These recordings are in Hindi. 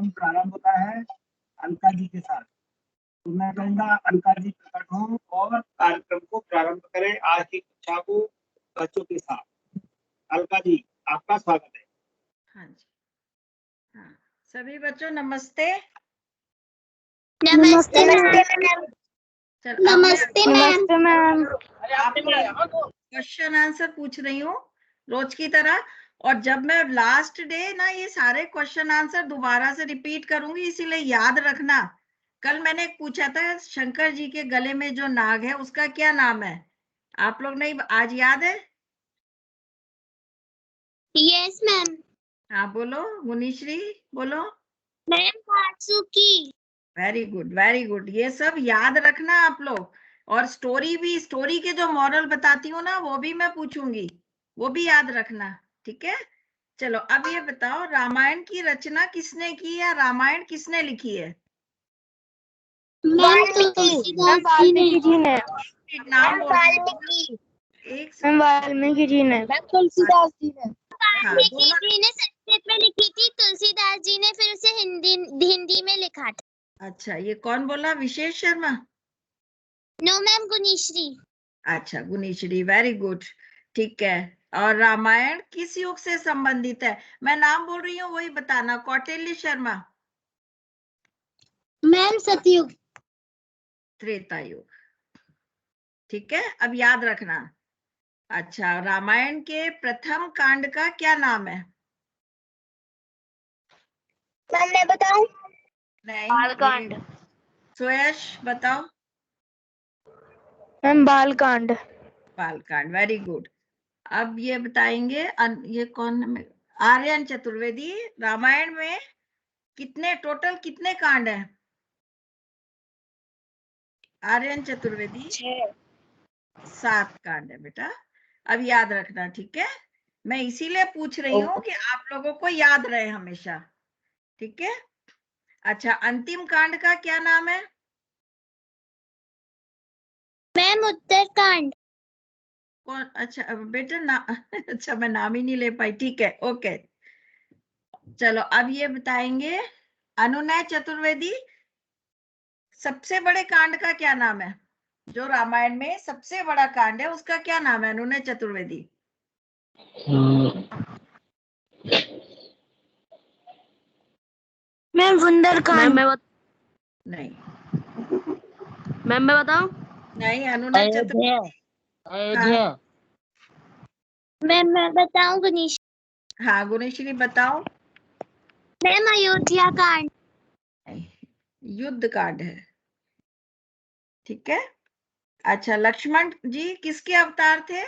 कार्यक्रम प्रारंभ होता है अलका जी के साथ। तो मैं कहूँगा अलका जी प्रकट हो और कार्यक्रम को प्रारंभ करें आज की कक्षा को बच्चों के साथ। अलका जी, आपका स्वागत है। हाँ जी, हाँ सभी बच्चों नमस्ते। नमस्ते मैम। नमस्ते मैम। आप क्वेश्चन आंसर पूछ रही हूँ रोज की तरह, और जब मैं लास्ट डे ना ये सारे क्वेश्चन आंसर दोबारा से रिपीट करूंगी, इसीलिए याद रखना। कल मैंने पूछा था शंकर जी के गले में जो नाग है उसका क्या नाम है, आप लोग नहीं आज याद है? Yes ma'am. हाँ बोलो मुनीश्री, बोलो। Ma'am Vasuki. Very good very good, ये सब याद रखना आप लोग। और स्टोरी भी, स्टोरी के जो मॉरल बताती हूँ ना वो भी मैं पूछूंगी, वो भी याद रखना, ठीक है? चलो अब ये बताओ रामायण की रचना किसने की या रामायण किसने लिखी है? मैम वाल्मीकि जी ने। नाम बोलो। वाल्मीकि। एक मैम वाल्मीकि जी ने। मैम तुलसीदास जी ने। हाँ, वाल्मीकि जी ने संस्कृत में लिखी थी, तुलसीदास जी ने फिर उसे हिंदी में लिखा था। अच्छा, ये कौन बोला? विशेष शर्मा? No ma'am, Gunishree. अच्छा गुनीश्री, वेरी गुड, ठीक है। और रामायण किस युग से संबंधित है? मैं नाम बोल रही हूँ वही बताना। कौटिल्य शर्मा? मैम सतयुग। त्रेता युग, ठीक है, अब याद रखना। अच्छा, रामायण के प्रथम कांड का क्या नाम है? मैम मैं बताऊं? नहीं, बालकांड। सुयश बताओ। Ma'am Balkand. Balkand, very good. अब ये बताएंगे ये कौन? आर्यन चतुर्वेदी, रामायण में कितने टोटल कितने कांड हैं? आर्यन चतुर्वेदी 7 कांड है बेटा, अब याद रखना, ठीक है? मैं इसीलिए पूछ रही हूँ कि आप लोगों को याद रहे हमेशा, ठीक है? अच्छा, अंतिम कांड का क्या नाम है? मैम उत्तरकांड। कौन? अच्छा बेटा ना अच्छा मैं नाम ही नहीं ले पाई, ठीक है, ओके। चलो अब ये बताएंगे अनुनय चतुर्वेदी, सबसे बड़े कांड का क्या नाम है? जो रामायण में सबसे बड़ा कांड है उसका क्या नाम है अनुनय चतुर्वेदी? मैम सुंदरकांड। नहीं, मैम मैं बताऊं? नहीं, अनुनय चतुर्वेदी। अयोध्या। मैम मैं बताऊं गुनीश? हाँ गुणेश्वरी बताओ। मैम अयोध्या कांड। युद्ध कांड है, ठीक है। अच्छा, लक्ष्मण जी किसके अवतार थे?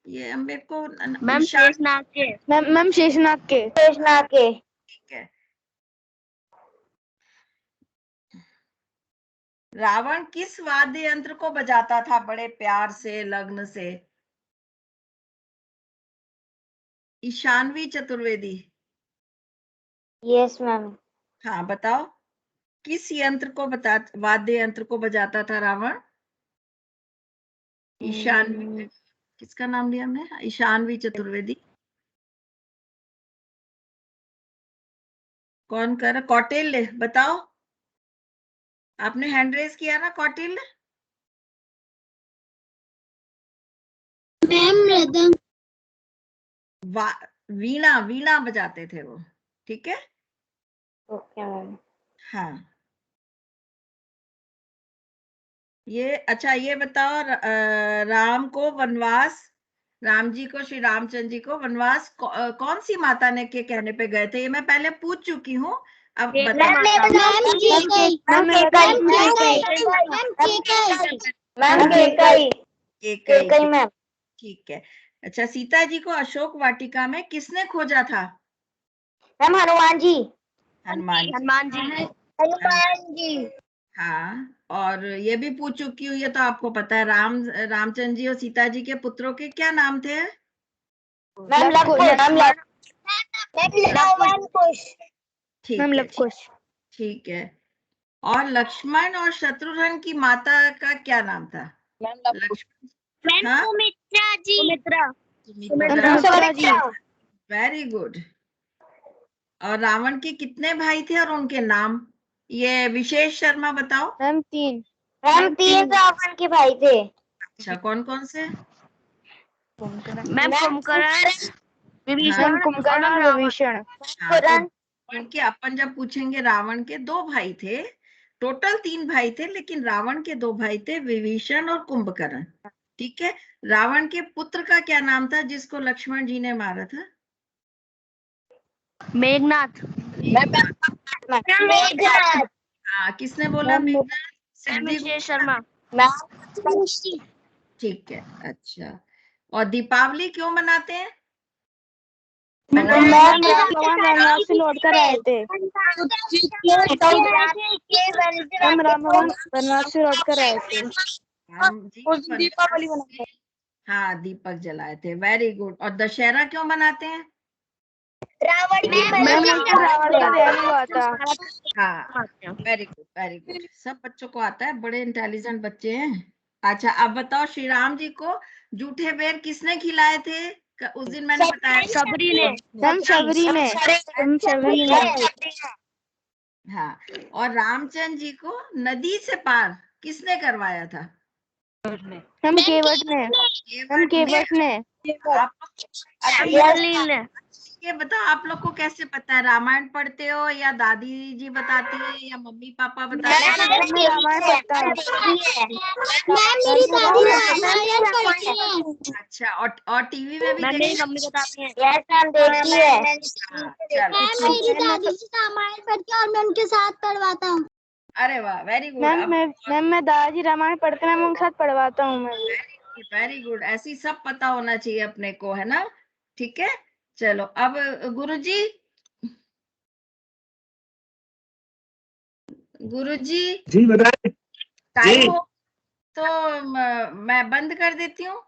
ये मेरे को मैम शेषनाग के। मैम शेषनाग के। शेषनाग के। ठीक है। रावण किस वाद्य यंत्र को बजाता था बड़े प्यार से, लग्न से? ईशानवी चतुर्वेदी। Yes ma'am. हाँ बताओ, किस यंत्र को वाद्य यंत्र को बजाता था रावण? ईशानवी, किसका नाम लिया हमने? ईशानवी चतुर्वेदी। कौन कर? कौटिल्य बताओ, आपने हैंड रेस किया ना? कौटिल्य। मैम मृदंग। वीणा, वीणा बजाते थे वो, ठीक है। Okay ma'am. हाँ, ये अच्छा ये बताओ राम को वनवास, राम जी को, श्री रामचंद्र जी को वनवास कौन सी माता ने के कहने पे गए थे? ये मैं पहले पूछ चुकी हूँ, अब बताओ। ठीक है। अच्छा, सीता जी को अशोक वाटिका में किसने खोजा था? मैम हनुमान जी। हनुमान जी। हनुमान जी। हनुमान जी। हाँ, और ये भी पूछ चुकी हूँ, ये तो आपको पता है, रामचंद्र जी और सीता जी के पुत्रों के क्या नाम थे? मैम ठीक है, ठीक है। और लक्ष्मण और शत्रुघ्न की माता का क्या नाम था? लक्ष्मण, हाँ, सुमित्रा जी। Sumitra, very good. और रावण के कितने भाई थे और उनके नाम? ये विशेष शर्मा बताओ। मैम 3। मैम 3 रावण के भाई थे। अच्छा, कौन कौन से? मैम कुंभकर्ण, विभीषण, कुंभकर्ण और विभीषण। हाँ, तो क्योंकि अपन जब पूछेंगे, रावण के 2 भाई थे, टोटल 3 भाई थे, लेकिन रावण के 2 भाई थे, विभीषण और कुंभकर्ण। ठीक है। रावण के पुत्र का क्या नाम था जिसको लक्ष्मण जी ने मारा था? मेघनाथ। मेघनाथ। हाँ, किसने बोला मेघनाथ? सिद्धि। विशेष शर्मा। ठीक है, अच्छा। और दीपावली क्यों मनाते हैं? भगवान वनवास से लौट कर आए थे। हम राम भगवान वनवास से लौट कर आए थे। राम जी दीपावली मनाते हैं। हाँ, दीपक जलाए थे। Very good. और दशहरा क्यों मनाते हैं? रावण मैम रावण का दहन हुआ था। हाँ, वेरी गुड, वेरी गुड। सब बच्चों को आता है, बड़े इंटेलिजेंट बच्चे हैं। अच्छा, अब बताओ, श्री राम जी को जूठे बेर किसने खिलाए थे? उस दिन मैंने बताया। शबरी ने। शबरी ने। हाँ, और रामचंद्र जी को नदी से पार किसने करवाया था? हम केवट ने। आप ये बताओ, आप लोग को कैसे पता है? रामायण पढ़ते हो या दादी जी बताती है या मम्मी पापा बताते हैं? रामायण पढ़ता है। मेरी दादी रामायण पढ़ती है। अच्छा, और टीवी में भी मेरी देखते मम्मी बताती है। यस मैम देखती है। हैं? चलो, मैम मेरी दादी जी रामायण पढ़ती है और मैं उनके साथ पढ़वाता हूँ। अरे वाह, वेरी गुड। मैम मैं दादाजी रामायण पढ़ते हैं, मैं उनके साथ पढ़वाता हूँ। मैं वेरी गुड, ऐसी सब पता होना चाहिए अपने को, है ना? ठीक है, चलो। अब गुरुजी, जी बताइए। टाइम हो तो मैं बंद कर देती हूँ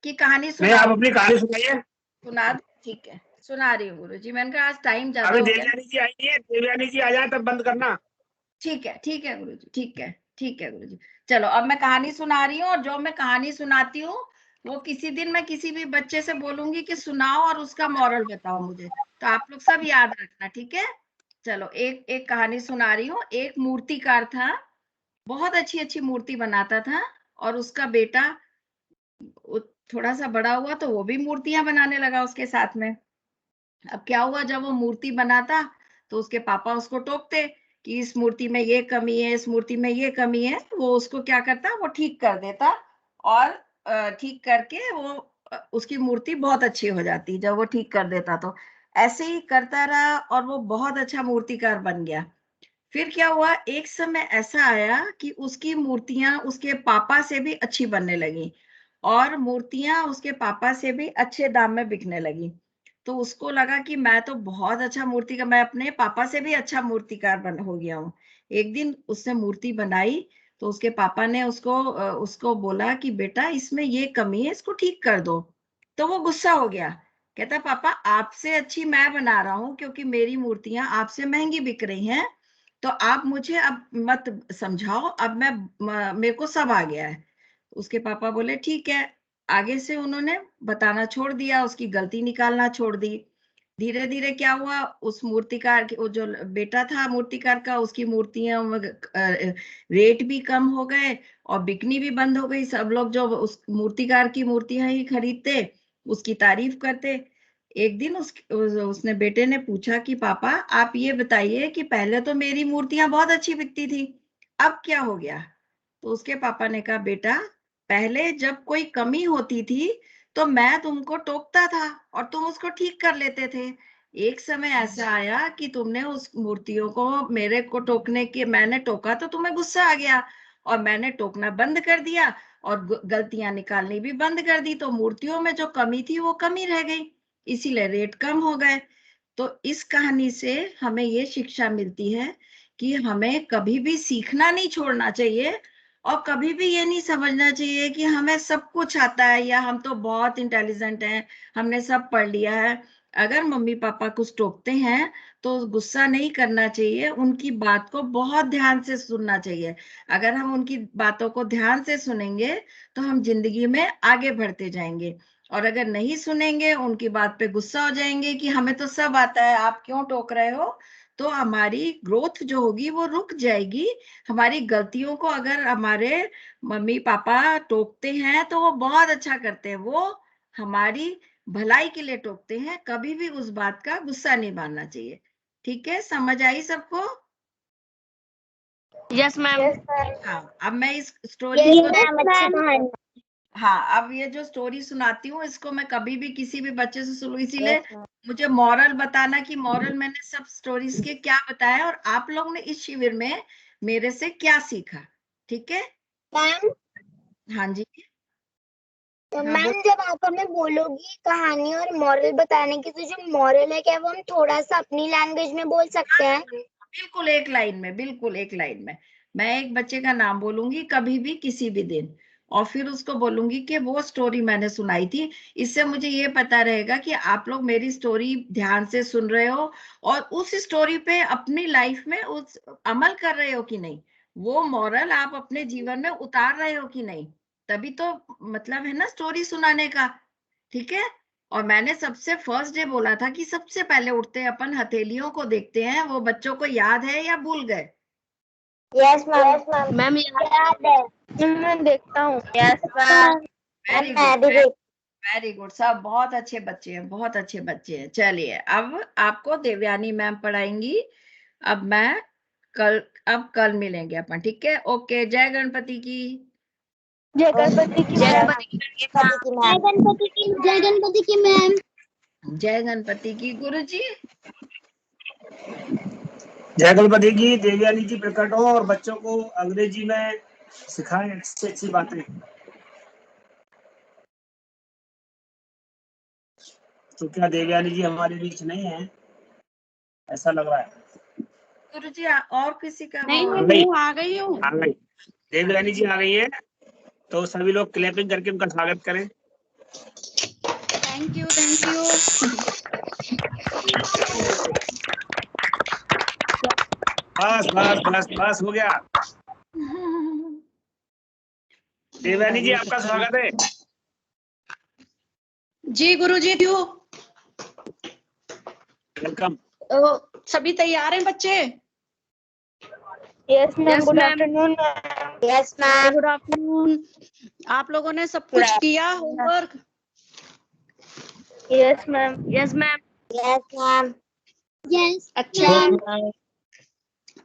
कि कहानी नहीं, सुना? आप अपनी कहानी सुनाइए। सुना दो, ठीक है, सुना रही हूँ गुरुजी। मैंने कहा आज टाइम ज्यादा अभी हो गया। देवयानी जी आई है, देवयानी जी आ जाए तब बंद करना। ठीक है गुरुजी, ठीक है गुरुजी। चलो, अब मैं कहानी सुना रही हूँ, और जो मैं कहानी सुनाती हूँ वो किसी दिन मैं किसी भी बच्चे से बोलूंगी कि सुनाओ और उसका मॉरल बताओ मुझे, तो आप लोग सब याद रखना, ठीक है? चलो, एक एक कहानी सुना रही हूँ। एक मूर्तिकार था, बहुत अच्छी अच्छी मूर्ति बनाता था, और उसका बेटा थोड़ा सा बड़ा हुआ तो वो भी मूर्तियां बनाने लगा उसके साथ में। अब क्या हुआ, जब वो मूर्ति बनाता तो उसके पापा उसको टोकते कि इस मूर्ति में ये कमी है, इस मूर्ति में ये कमी है। वो उसको क्या करता, वो ठीक कर देता, और ठीक करके वो उसकी मूर्ति बहुत अच्छी हो जाती जब वो ठीक कर देता। तो ऐसे ही करता रहा और वो बहुत अच्छा मूर्तिकार बन गया। फिर क्या हुआ, एक समय ऐसा आया कि उसकी मूर्तियां उसके पापा से भी अच्छी बनने लगी, और मूर्तियां उसके पापा से भी अच्छे दाम में बिकने लगी। तो उसको लगा कि मैं तो बहुत अच्छा मूर्तिकार, मैं अपने पापा से भी अच्छा मूर्तिकार बन हो गया हूँ। एक दिन उसने मूर्ति बनाई तो उसके पापा ने उसको बोला कि बेटा, इसमें ये कमी है, इसको ठीक कर दो। तो वो गुस्सा हो गया, कहता पापा, आपसे अच्छी मैं बना रहा हूँ क्योंकि मेरी मूर्तियां आपसे महंगी बिक रही हैं, तो आप मुझे अब मत समझाओ, अब मेरे को सब आ गया है। उसके पापा बोले ठीक है। आगे से उन्होंने बताना छोड़ दिया, उसकी गलती निकालना छोड़ दी। धीरे धीरे क्या हुआ, उस मूर्तिकार की, वो जो बेटा था मूर्तिकार का, उसकी मूर्तियां रेट भी कम हो गए और बिकनी भी बंद हो गई। सब लोग जो उस मूर्तिकार की मूर्तियां ही खरीदते, उसकी तारीफ करते। एक दिन उसने बेटे ने पूछा कि पापा, आप ये बताइए कि पहले तो मेरी मूर्तियां बहुत अच्छी बिकती थी, अब क्या हो गया? तो उसके पापा ने कहा, बेटा, पहले जब कोई कमी होती थी तो मैं तुमको टोकता था और तुम उसको ठीक कर लेते थे। एक समय ऐसा आया कि तुमने उस मूर्तियों को, मेरे को टोकने के, मैंने टोका तो तुम्हें गुस्सा आ गया, और मैंने टोकना बंद कर दिया और गलतियां निकालनी भी बंद कर दी, तो मूर्तियों में जो कमी थी वो कमी रह गई, इसीलिए रेट कम हो गए। तो इस कहानी से हमें ये शिक्षा मिलती है कि हमें कभी भी सीखना नहीं छोड़ना चाहिए, और कभी भी ये नहीं समझना चाहिए कि हमें सब कुछ आता है या हम तो बहुत इंटेलिजेंट हैं, हमने सब पढ़ लिया है। अगर मम्मी पापा कुछ टोकते हैं तो गुस्सा नहीं करना चाहिए, उनकी बात को बहुत ध्यान से सुनना चाहिए। अगर हम उनकी बातों को ध्यान से सुनेंगे तो हम जिंदगी में आगे बढ़ते जाएंगे। और अगर नहीं सुनेंगे, उनकी बात पे गुस्सा हो जाएंगे कि हमें तो सब आता है, आप क्यों टोक रहे हो, तो हमारी ग्रोथ जो होगी वो रुक जाएगी। हमारी गलतियों को अगर हमारे मम्मी पापा टोकते हैं तो वो बहुत अच्छा करते हैं, वो हमारी भलाई के लिए टोकते हैं, कभी भी उस बात का गुस्सा नहीं मानना चाहिए। ठीक है, समझ आई सबको? Yes ma'am. हाँ, अब मैं इस स्टोरी ये को, मैम अच्छी कहानी। हाँ, अब ये जो स्टोरी सुनाती हूँ इसको मैं कभी भी किसी भी बच्चे से सुनूं, इसीलिए मुझे मॉरल बताना कि मॉरल मैंने सब स्टोरीज के क्या बताया और आप लोग ने इस शिविर में मेरे से क्या सीखा। ठीक है? मैम हाँ जी। तो हाँ, मैम जब आप हमें बोलोगी कहानी और मॉरल बताने की, तो जो मॉरल है क्या वो हम थोड़ा सा अपनी लैंग्वेज में बोल सकते हैं? बिल्कुल एक लाइन में, बिल्कुल एक लाइन में। मैं एक बच्चे का नाम बोलूंगी कभी भी किसी भी दिन, और फिर उसको बोलूंगी कि वो स्टोरी मैंने सुनाई थी। इससे मुझे ये पता रहेगा कि आप लोग मेरी स्टोरी ध्यान से सुन रहे हो और उस स्टोरी पे अपनी लाइफ में उस अमल कर रहे हो कि नहीं, वो मॉरल आप अपने जीवन में उतार रहे हो कि नहीं, तभी तो मतलब है ना स्टोरी सुनाने का। ठीक है? और मैंने सबसे फर्स्ट डे बोला था कि सबसे पहले उठते अपन हथेलियों को देखते हैं, वो बच्चों को याद है या भूल गए? Yes ma'am. मैम याद है। मैं देखता हूँ। Yes ma'am. वेरी मैं गुड, भी देख। वेरी गुड, सब बहुत अच्छे बच्चे हैं, बहुत अच्छे बच्चे हैं। चलिए, अब आपको देवयानी मैम पढ़ाएंगी। अब मैं कल, अब कल मिलेंगे अपन। ठीक है? ओके, जय गणपति की। जय गणपति की जय मैम। गणपति की मैम। जय गणपति की गुरुजी। जय गणपति की। देवयानी जी प्रकट हो और बच्चों को अंग्रेजी में सिखाएं अच्छी अच्छी बातें। तो क्या देवयानी जी हमारे बीच नहीं है? ऐसा लग रहा है। गुरुजी और किसी का नहीं वो? नहीं हूँ, आ गई हूँ। आ गई देवयानी जी, आ गई है, तो सभी लोग क्लैपिंग करके उनका स्वागत करें। Thank you thank you. बस बस बस बस हो गया। देवयानी जी आपका स्वागत है। जी गुरुजी क्यों? वेलकम। सभी तैयार हैं बच्चे? Yes ma'am, good ma'am. Afternoon. Yes ma'am. Good afternoon. आप लोगों ने सब कुछ किया homework? Yes ma'am. Yes ma'am. Yes ma'am. Yes. अच्छा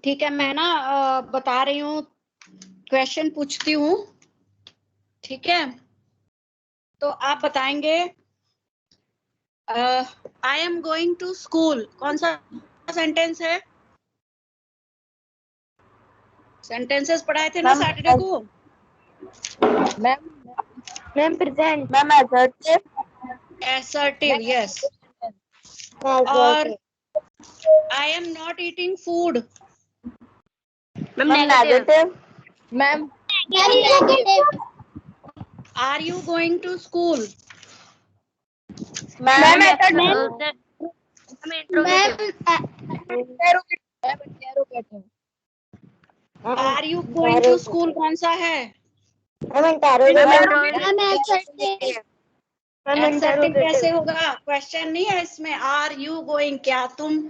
ठीक है, मैं ना बता रही हूँ, क्वेश्चन पूछती हूँ। ठीक है, तो आप बताएंगे I am going to school कौन सा सेंटेंस है? सेंटेंसेस पढ़ाए थे ना सैटरडे को? Ma'am present. Ma'am assertive, yes. और I am not eating food. Negative. Ma'am negative. Are you going to school? Ma'am Are you going to school कौन सा है? Assertive कैसे होगा? क्वेश्चन नहीं है इसमें। Are you going, क्या तुम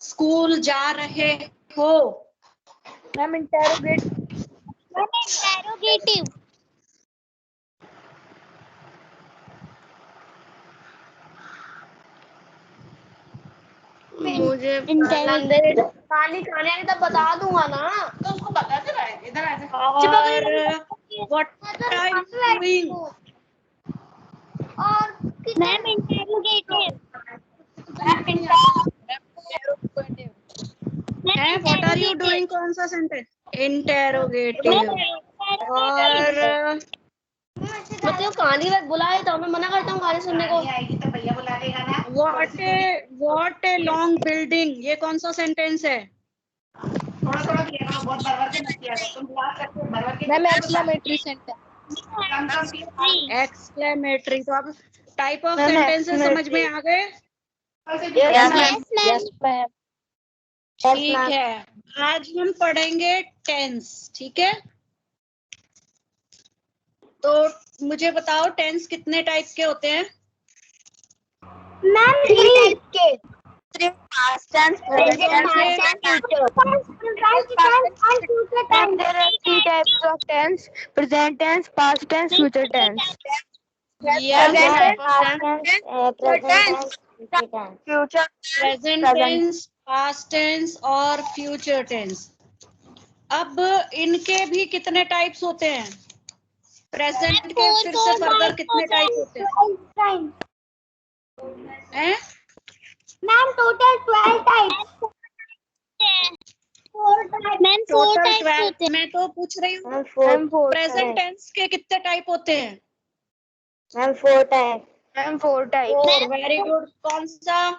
स्कूल जा रहे हो? Ma'am interrogate. इंटेरोगेटिव। मुझे पानी खाने आने तब बता दूंगा ना, तो उसको बता दे रहा है, इधर आ जा। और what are you doing? और मैम इंटेरोगेटिव। है what are you doing कौन सा सेंटेंस? इंटेरोगेटिव। और मतलब कहानी बस बुलाए तो मैं मना करता हूँ गाने सुनने को। आएगी तो भैया बुला लेगा ना। what a long building, ये कौन सा सेंटेंस है? थोड़ा थोड़ा किया करो, बहुत बरबर के मत किया करो। तुम क्लास करते हो बरबर के। Ma'am exclamatory sentence. एक्सक्लेमेटरी। तो अब टाइप ऑफ मैम, सेंटेंसेस समझ में आ गए? Yes ma'am. ठीक है, आज हम पढ़ेंगे टेंस। ठीक है, तो मुझे बताओ टेंस कितने टाइप के होते हैं? मैम 3 टाइप के, Past tense, present present, tense, past and future. Ma'am, there are 3 types of tense: present tense, past tense, future tense. Yes, Present Past tense, tense, present tense, future tense. future present tense, past tense और फ्यूचर टेंस। अब इनके भी कितने टाइप्स होते हैं? प्रेजेंट के फिर से फर्दर कितने टाइप होते हैं? Ma'am total 12 types. Ma'am 4 total types 12। होते हैं। मैं तो पूछ रही हूँ मैम 4 प्रेजेंट टेंस के कितने टाइप होते हैं? Ma'am 4 type. Ma'am, 4 types. 4। Very good. कौन सा?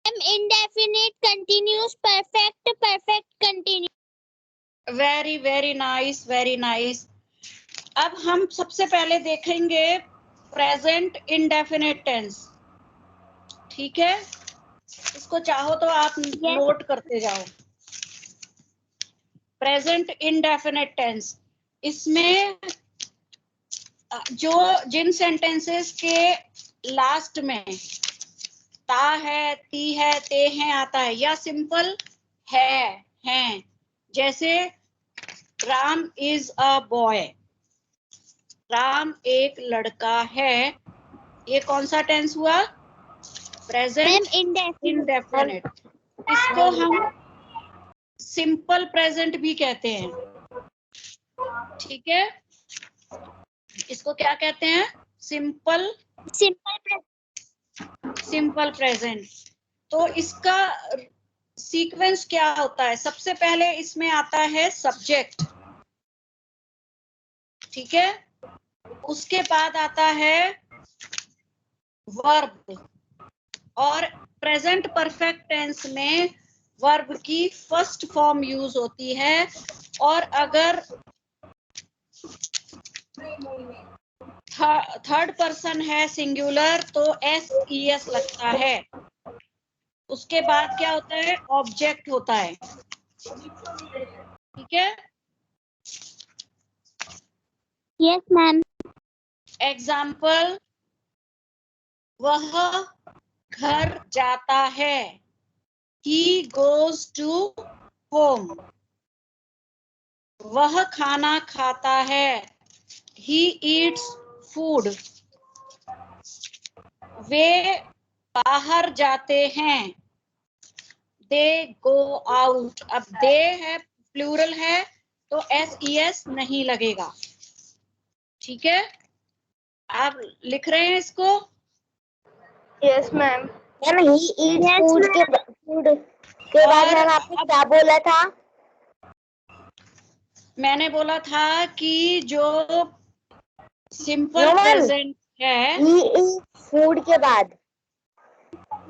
Ma'am indefinite, continuous, perfect, perfect continuous. Very very nice, very nice. अब हम सबसे पहले देखेंगे प्रेजेंट इंडेफिनिट टेंस। ठीक है, इसको चाहो तो आप नोट करते जाओ। प्रेजेंट इंडेफिनिट टेंस, इसमें जो जिन सेंटेंसेस के लास्ट में ता है, ती है, ते हैं आता है या सिंपल है, हैं, जैसे Ram is a boy, Ram एक लड़का है, ये कौन सा टेंस हुआ? Present indefinite. इसको हम सिंपल प्रेजेंट भी कहते हैं। ठीक है, इसको क्या कहते हैं? Simple present. तो इसका सीक्वेंस क्या होता है? सबसे पहले इसमें आता है सब्जेक्ट, ठीक है, उसके बाद आता है वर्ब, और प्रेजेंट परफेक्ट टेंस में वर्ब की फर्स्ट फॉर्म यूज होती है, और अगर थर्ड पर्सन है सिंगुलर तो SES लगता है। उसके बाद क्या होता है? ऑब्जेक्ट होता है। ठीक है, यस मैम। एग्जाम्पल, वह घर जाता है, he goes to home। वह खाना खाता है, he eats food। वे बाहर जाते हैं, they go out। अब they है, प्लूरल है, तो SES नहीं लगेगा। ठीक है, आप लिख रहे हैं इसको? Yes, ma'am. Ma'am he eats food के बाद मैम आपने क्या बोला था? मैंने बोला था कि जो सिंपल No, ma'am. प्रेजेंट है ही ईट्स फूड के बाद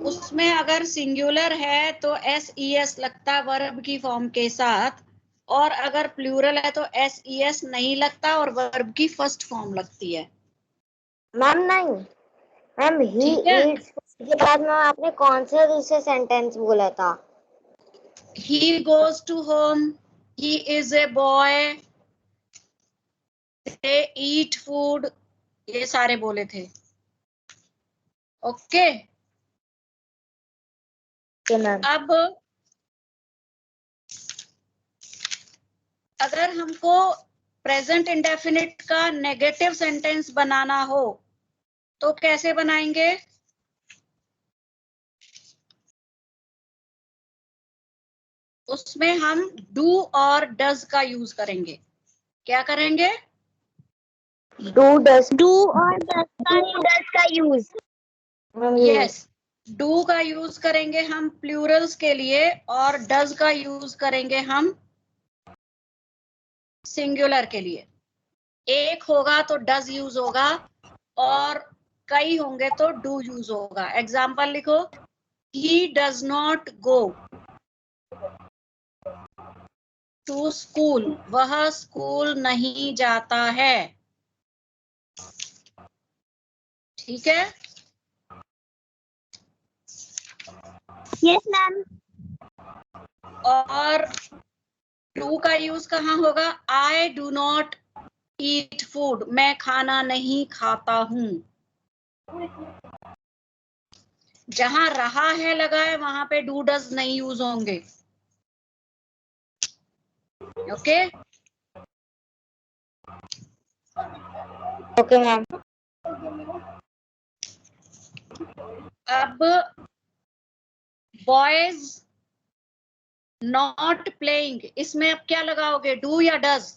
उसमें अगर सिंगुलर है तो SES लगता है वर्ब की फॉर्म के साथ, और अगर प्लूरल है तो SES नहीं लगता और वर्ब की फर्स्ट फॉर्म लगती है। मैम नहीं मैम ही ठीक है, ईट्स के बाद मैम आपने कौन सा दूसरा सेंटेंस बोला था? he goes to home, he is a boy, they eat food, ये सारे बोले थे। ओके, मैम अब अगर हमको प्रेजेंट इंडेफिनिट का नेगेटिव सेंटेंस बनाना हो तो कैसे बनाएंगे? उसमें हम डू और डज का यूज करेंगे। क्या करेंगे? डू और डज का यूज। यस, डू का यूज करेंगे हम प्लूरल्स के लिए और डज का यूज करेंगे हम सिंगुलर के लिए। एक होगा तो डज यूज होगा और कई होंगे तो डू यूज होगा। एग्जाम्पल लिखो, he does not go to school, वह स्कूल नहीं जाता है। ठीक है, यस मैम। और डू का यूज कहाँ होगा? I do not eat food, मैं खाना नहीं खाता हूँ। जहां रहा है लगा है वहां पे डू डज नहीं यूज होंगे। Okay okay ma'am. अब बॉयज नॉट प्लेइंग, इसमें अब क्या लगाओगे, डू या does?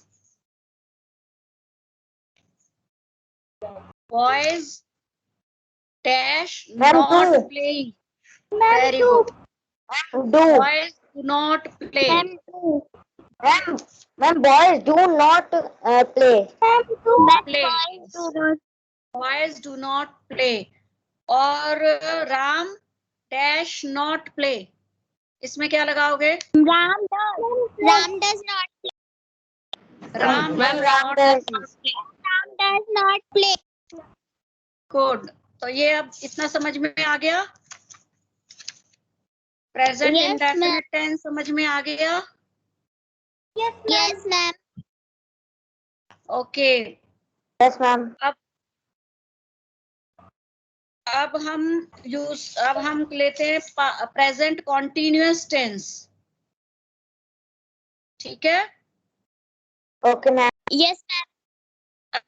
Boys dash Ma'am, not do. Playing, Ma'am, very do. Good. Do. Boys do not play, Ma'am, do. Ma'am, boys do not play. Ma'am, do. Play. Boys do not. Boys do not play. और राम डैश नॉट प्ले, इसमें क्या लगाओगे? Ram does. Ram does not. Ram Ma'am, does Ram not does. play। Ram does not play. Good, तो ये अब इतना समझ में आ गया। प्रेजेंट Yes, इंडेफिनिट टेंस समझ में आ गया। Yes, ma'am. Okay, Yes, ma'am. अब हम लेते हैं प्रेजेंट कॉन्टिन्यूअस टेंस। ठीक है, Okay, ma'am. Yes, ma'am.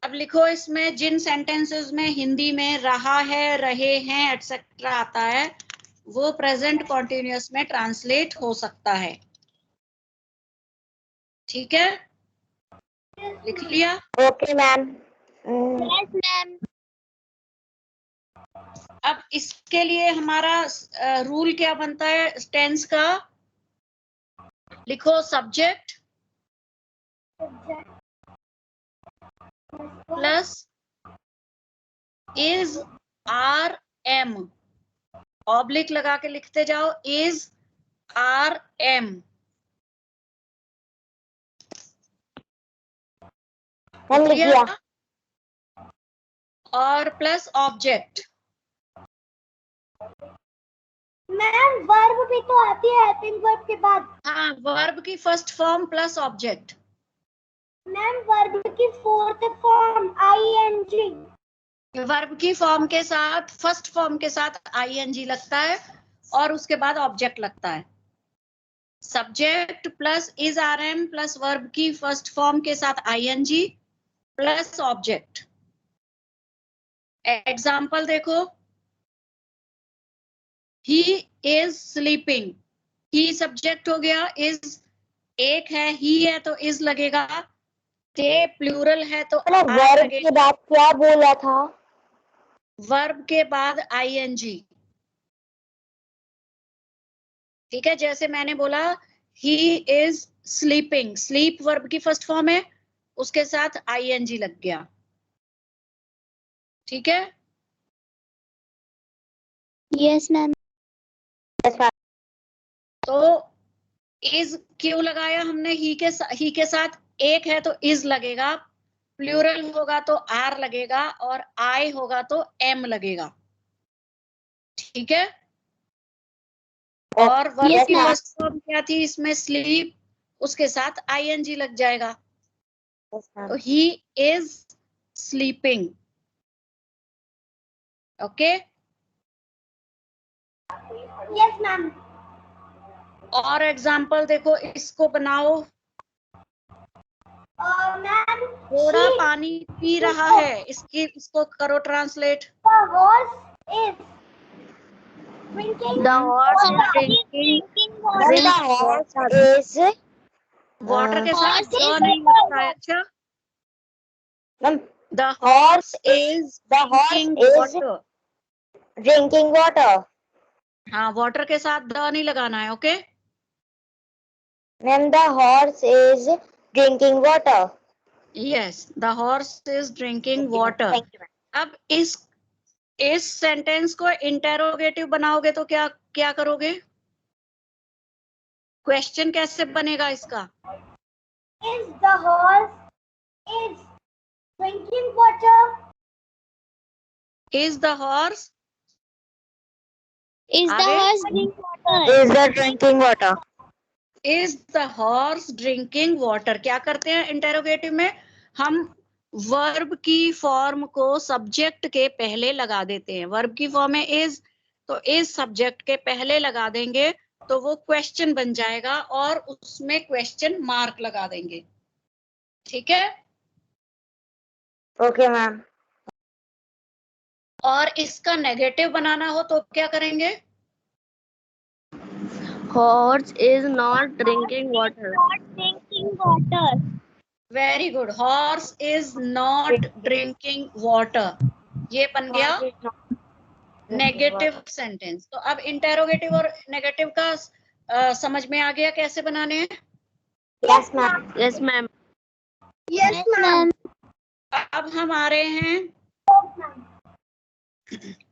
अब लिखो इसमें जिन सेंटेंसेस में हिंदी में रहा है, रहे हैं एटसेट्रा आता है, वो प्रेजेंट कॉन्टिन्यूअस में ट्रांसलेट हो सकता है। ठीक है, लिख लिया? Okay, ma'am. Yes, ma'am. अब इसके लिए हमारा रूल क्या बनता है टेंस का? लिखो subject plus is are am, oblique लगा के लिखते जाओ, इज आर एम। मैम लिख दिया। और प्लस ऑब्जेक्ट। मैम वर्ब भी तो आती है हेल्पिंग वर्ब के बाद। हाँ, वर्ब की first form plus object. Ma'am verb की फोर्थ फॉर्म आईएनजी। वर्ब की फॉर्म के साथ फर्स्ट फॉर्म के साथ आईएनजी लगता है और उसके बाद ऑब्जेक्ट लगता है। Subject plus is are am plus verb की फर्स्ट फॉर्म के साथ आईएनजी प्लस ऑब्जेक्ट। एग्जाम्पल देखो, he is sleeping, he subject हो गया, इज एक है, ही है तो इज लगेगा, ते प्लूरल है तो आर वर्ब लगेगा। के बाद क्या बोला था? वर्ब के बाद आईएनजी। ठीक है, जैसे मैंने बोला ही इज स्लीपिंग, स्लीप वर्ब की फर्स्ट फॉर्म है, उसके साथ आईएनजी लग गया। ठीक है, यस मैम। तो इज क्यों लगाया हमने? ही के साथ एक है तो इज लगेगा, प्लूरल होगा तो आर लगेगा और आई होगा तो एम लगेगा। ठीक है, और वर्ब की फर्स्ट फॉर्म क्या थी इसमें? स्लीप, उसके साथ आईएनजी लग जाएगा, तो ही is sleeping. Okay, yes ma'am. और एग्जाम्पल देखो, इसको बनाओ, मैम थोड़ा पानी पी रहा है, इसको करो translate. The horse is drinking water. Water के साथ द नहीं लगता है। अच्छा, Ma'am, the horse is drinking water. drinking water. हाँ, वाटर के साथ द नहीं लगाना है। Okay, Ma'am, the horse is drinking water. Yes, the horse is drinking water. अब इस सेंटेंस को इंटेरोगेटिव बनाओगे तो क्या करोगे? क्वेश्चन कैसे बनेगा इसका? Is the horse is drinking water? Is the horse, Is the आगे? horse drinking water? Is the drinking water? Is the horse drinking water. क्या करते हैं इंटेरोगेटिव में? हम वर्ब की फॉर्म को सब्जेक्ट के पहले लगा देते हैं। वर्ब की फॉर्म है इज, तो इज सब्जेक्ट के पहले लगा देंगे तो वो क्वेश्चन बन जाएगा और उसमें क्वेश्चन मार्क लगा देंगे। ठीक है। Okay ma'am. और इसका नेगेटिव बनाना हो तो क्या करेंगे? Horse is not drinking water. Very good, horse is not drinking water, ये बन गया नेगेटिव सेंटेंस। तो अब इंटेरोगेटिव और नेगेटिव का समझ में आ गया कैसे बनाने हैं? Yes ma'am. Yes, ma'am. Yes ma'am. अब हम आ रहे हैं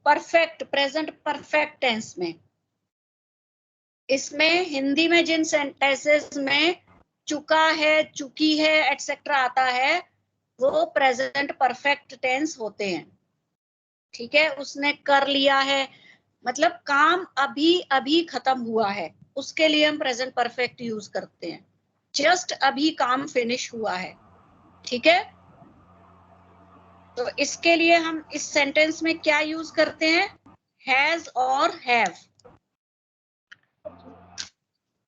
परफेक्ट, प्रेजेंट परफेक्ट टेंस में। इसमें हिंदी में जिन सेंटेंसेस में चुका है, चुकी है, एटसेट्रा आता है वो प्रेजेंट परफेक्ट टेंस होते हैं। ठीक है, उसने कर लिया है मतलब काम अभी अभी खत्म हुआ है, उसके लिए हम प्रेजेंट परफेक्ट यूज करते हैं। जस्ट अभी काम फिनिश हुआ है। ठीक है, तो इसके लिए हम इस सेंटेंस में क्या यूज करते हैं? हैज और हैव।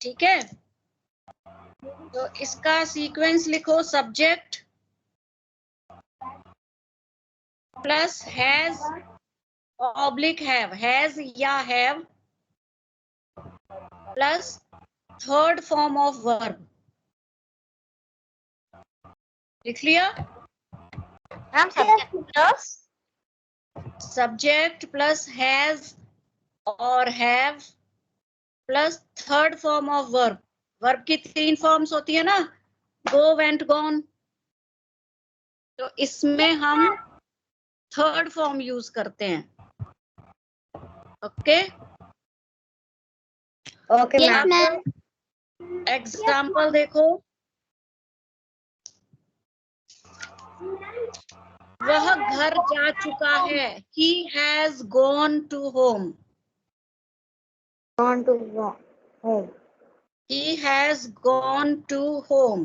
ठीक है, तो इसका सीक्वेंस लिखो, subject plus has oblique have, has या have plus third form of verb. लिख लिया? Ma'am subject plus subject plus has और have plus third form of verb. Verb की 3 फॉर्म्स होती है ना, गो, वेंट, गॉन। तो इसमें हम थर्ड फॉर्म यूज करते हैं। Okay, okay ma'am. एग्जाम्पल देखो, वह घर जा चुका है, he has gone to home, On to home. he has gone to home।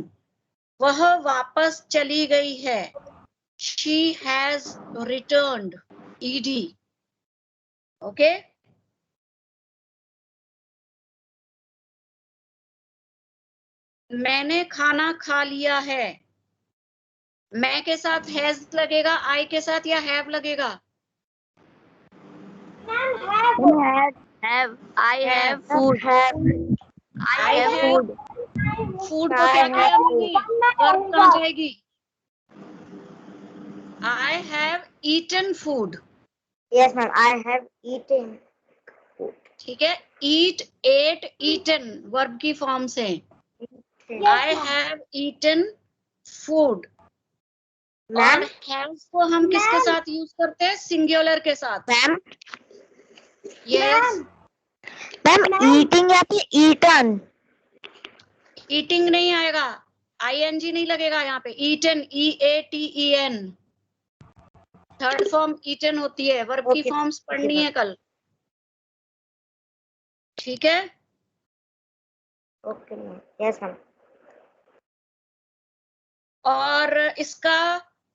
वह वापस चली गई है, she has returned, ed। Okay, मैंने खाना खा लिया है, मैं के साथ हैज लगेगा, आई के साथ या हैव लगेगा? Have. I have food. I have food. Food को क्या किया मम्मी? वर्ब कहाँ जाएगी? I have eaten food। Yes ma'am, I have eaten. ठीक है, eat, ate, eaten वर्ब की फॉर्म से। I have eaten food। और have को हम किसके साथ यूज करते हैं? सिंगुलर के साथ। मैम यस, मैम ईटिंग या फिर ईटन? ईटिंग नहीं आएगा, ing नहीं लगेगा यहाँ पे। Eaten, EATEN third form eaten होती है। वर्ब की Okay. फॉर्म्स पढ़नी है कल। ठीक है, ओके मैम। Yes ma'am. और इसका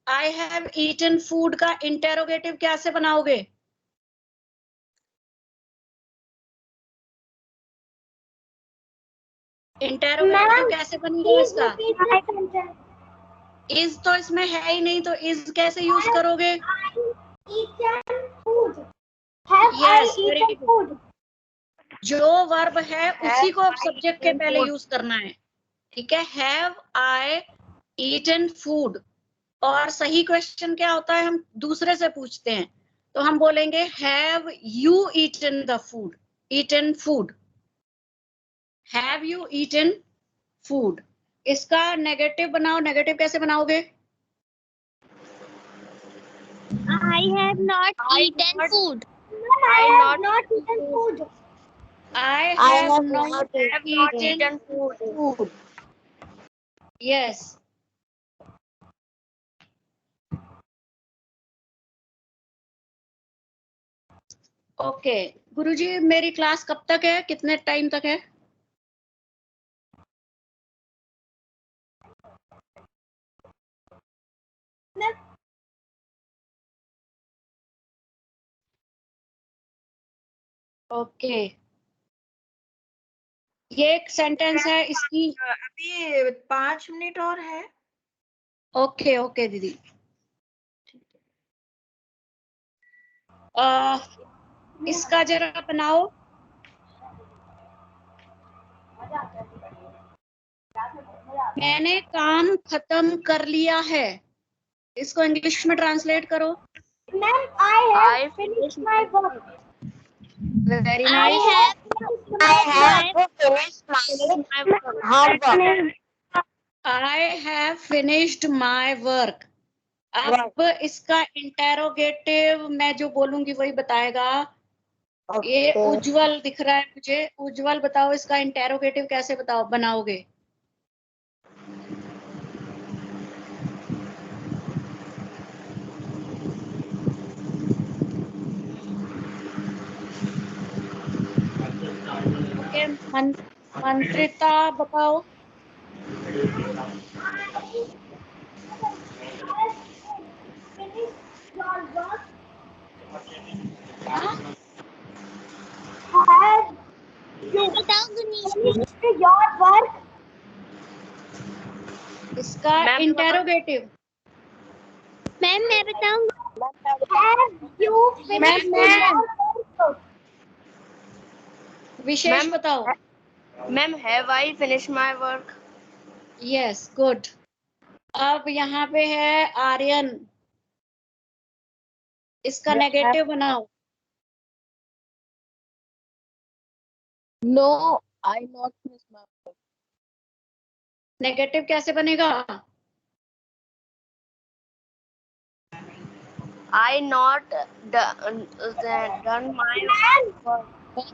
आई हैव ईटन फूड का इंटेरोगेटिव कैसे बनाओगे? इंटेरोगेटिव कैसे बनेगा इसका? इज तो इसमें है ही नहीं, तो इज कैसे यूज करोगे? Yes, very good. जो वर्ब है उसी को सब्जेक्ट के पहले यूज करना है। ठीक है, हैव आई ईटन फूड। और सही क्वेश्चन क्या होता है? हम दूसरे से पूछते हैं, तो हम बोलेंगे have you eaten the food, eaten food. Have you eaten food. इसका नेगेटिव बनाओ, नेगेटिव कैसे बनाओगे? I have not eaten food. I have not eaten food. Yes. Okay, Guruji मेरी क्लास कब तक है? कितने टाइम तक है? ओके, ये एक सेंटेंस है इसकी। अभी 5 मिनट और है। ओके ओके दीदी। इसका जरा बनाओ। मैंने काम खत्म कर लिया है, इसको इंग्लिश में ट्रांसलेट करो। Ma'am I have finished my work. Very I nice. have finished my homework. I have finished my work. अब इसका इंटेरोगेटिव मैं जो बोलूंगी वही बताएगा। ये उज्जवल दिख रहा है मुझे, उज्जवल बताओ इसका इंटेरोगेटिव कैसे बताओ बनाओगे। ओके, मंत्रिता बताओ। हाँ? Your work. इसका इंटेरोगेटिव मैम मैं बताऊंगा। Have you finished your work? Vishesh बताओ। Ma'am have I finish my work? Yes good. अब यहाँ पे है आर्यन, इसका नेगेटिव बनाओ। No I not finish my work. Negative कैसे बनेगा? I not done my work.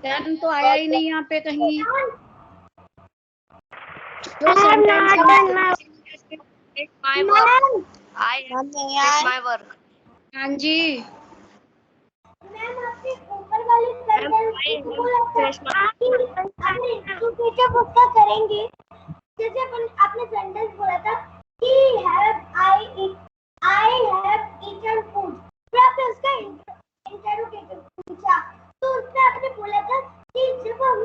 Done तो आया ही नहीं यहाँ पे कहीं। जो sentence my work, I finish my work. हाँ जी, मैम आपने ऊपर वाली सेंटेंस उसका करेंगे। जैसे आपने सेंटेंस बोला था कि I have eaten food, फिर आपने उसका इंटेरोगेटिव पूछा, तो उसमें आपने बोला था कि जब हम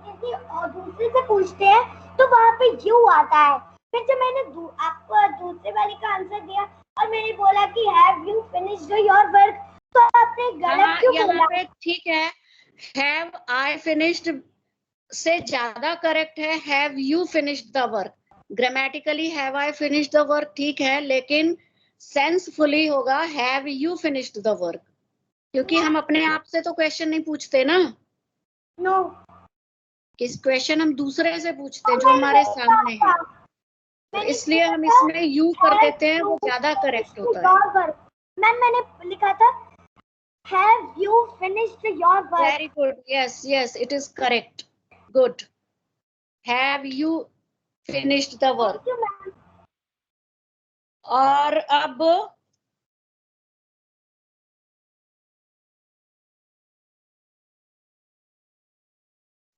किसी और दूसरे से पूछते हैं तो वहाँ पे यू आता है। फिर जब मैंने आपको दूसरे वाले का आंसर दिया और मैंने बोला कि have you finished your work, तो आपने गलत क्यों बोला? यहाँ पे ठीक है, हैव आई फिनिश्ड से ज्यादा करेक्ट है have you finished the work. Grammatically have I finished the work ठीक है, लेकिन सेंसफुली होगा have you finished the work, क्योंकि हम अपने आप से तो क्वेश्चन नहीं पूछते ना। नो, किस क्वेश्चन हम दूसरे से पूछते हैं जो हमारे सामने है, तो इसलिए हम इसमें यू कर देते हैं, वो ज्यादा करेक्ट होता है। मैम मैंने लिखा था have you finished your work. Very good, yes yes it is correct, good. Have you finished the work. और अब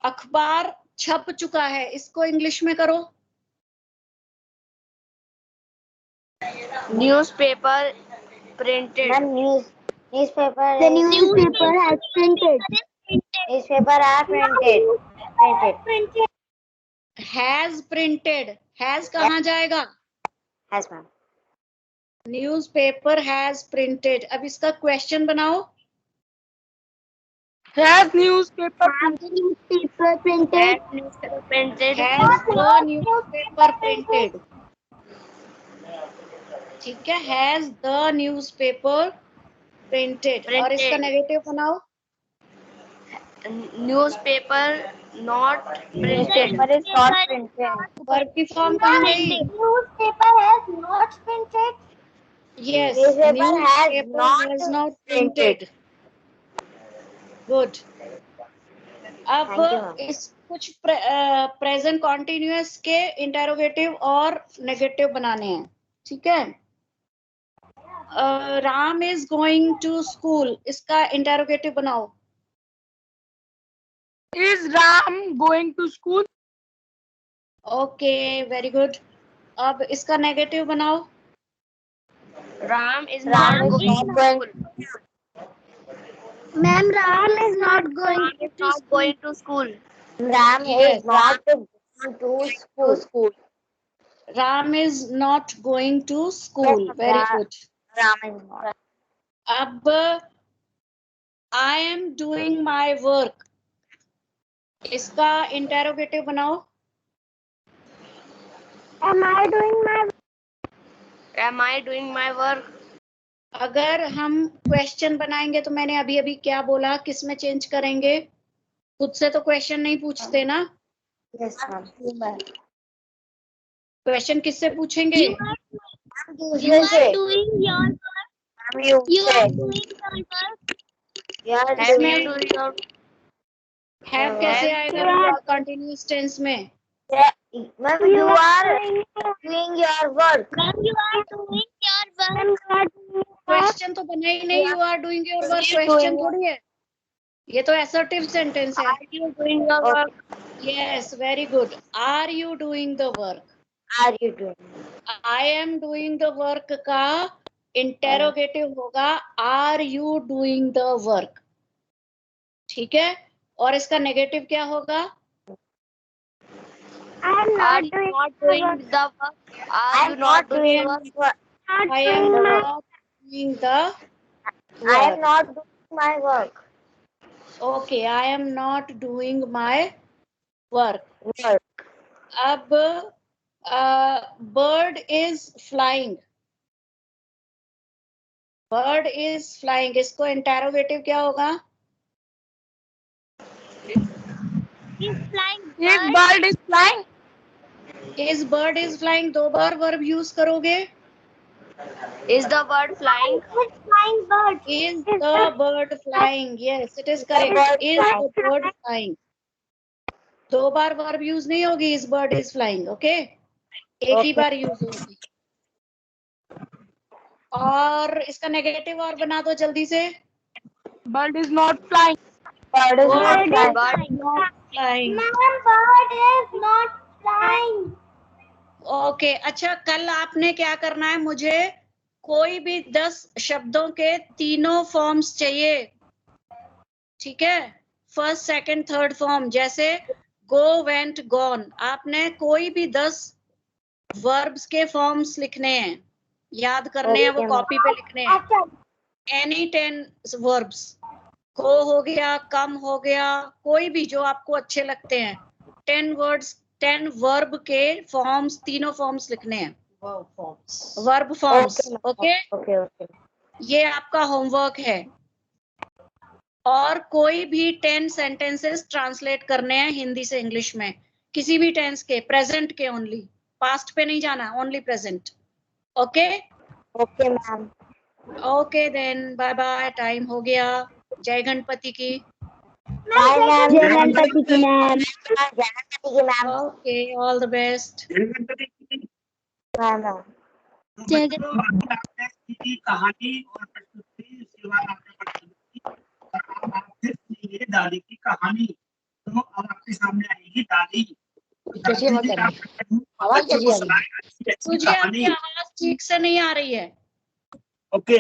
अखबार छप चुका है, इसको इंग्लिश में करो। Newspaper printed. Newspaper. The newspaper has printed. Newspaper are printed. Has printed, has कहाँ जाएगा? Has ma'am. Newspaper has printed. अब इसका क्वेश्चन बनाओ। Has newspaper Newspaper printed. Printed. Has the newspaper printed. ठीक है, हैज द न्यूज़पेपर प्रिंटेड। और इसका नेगेटिव बनाओ। Newspaper not printed. Newspaper is not printed. Verb की फॉर्म कहाँ गई? Newspaper has not printed. Yes, Newspaper has newspaper has not printed. Good. अब Thank you, ma'am. इस कुछ प्रेजेंट कॉन्टिन्यूअस के इंटेरोगेटिव और नेगेटिव बनाने हैं, ठीक है। Ram is going to school, इसका इंटेरोगेटिव बनाओ। Is Ram going to school? Okay very good. अब इसका नेगेटिव बनाओ। Ram is not going to school. Ma'am, Ram is not going Ram is not going to school. Ram Yes. is not going to school. Ram is not going to school. Very good. Ram is not. अब I am doing my work. इसका इंटेरोगेटिव बनाओ. Am I doing my Am I doing my work? अगर हम क्वेश्चन बनाएंगे तो मैंने अभी अभी क्या बोला, किस में चेंज करेंगे? खुद से तो क्वेश्चन नहीं पूछते ना. Yes, ma'am. क्वेश्चन किससे पूछेंगे? दूसरे से. doing your Ma'am, you say. doing your work? Yes, Have इसमें you do your हैव कैसे आएगा कंटिन्यूअस टेंस में? ma'am, you are doing your work. Ma'am, you are doing your work. Question तो बना ही नहीं. You are doing your work question थोड़ी है. ये तो असर्टिव सेंटेंस है. Are you doing your work? Yes, very good. Are you doing the work? Are you doing? I am doing the work का इंटेरोगेटिव होगा are you doing the work. ठीक है. और इसका नेगेटिव क्या होगा? I am Are not you doing not doing the work? Are you not doing work? I am not doing the I am work. not doing my work. Okay, I am not doing my work. Work. अब bird is flying. Bird is flying. इसको इंटेरोगेटिव क्या होगा? He's flying. His bird is flying. Is bird is flying दो बार वर्ब यूज करोगे. Is the bird flying? He's flying bird. Is the bird flying? Yes, it is correct. Is the bird flying? दो बार वर्ब यूज नहीं होगी. Is bird is flying. Okay? एक ही बार यूज होगी. और इसका नेगेटिव और बना दो जल्दी से. Bird is not flying. Bird is not Bird flying. Bird is not flying. Ma'am, bird is not flying. Okay. अच्छा, कल आपने क्या करना है? मुझे कोई भी 10 शब्दों के तीनों फॉर्म्स चाहिए. ठीक है. First, second, third form. जैसे गो, वेंट, गॉन. आपने कोई भी 10 वर्ब्स के फॉर्म्स लिखने हैं. याद करने हैं, वो Okay, कॉपी पे लिखने हैं. अच्छा, एनी 10 वर्ब्स. गो हो गया, कम हो गया, कोई भी जो आपको अच्छे लगते हैं. 10 वर्ड्स, 10 वर्ब के फॉर्म्स, तीनों फॉर्म्स लिखने हैं. Verb forms. Okay. Okay, okay. ये आपका होमवर्क है. और कोई भी 10 सेंटेंसेस ट्रांसलेट करने हैं हिंदी से इंग्लिश में. किसी भी टेंस के, प्रेजेंट के ओनली. पास्ट पे नहीं जाना, only present. Okay. Okay, ma'am. Okay then, bye bye. Time हो गया. जय गणपति की. Bye, ma'am. जय गणपति की मैम. जय गणपति की ma'am. Okay, all the best. Ma'am. जय आपने की कहानी और प्रस्तुति सिलवा आपने पढ़ी और अब आप फिर सुनिए दादी की कहानी. तो अब आपके सामने आएगी दादी. कैसी बात कर रही है? आवाज कैसी आ रही है? तुझे आपकी आवाज ठीक से नहीं आ रही है. ओके,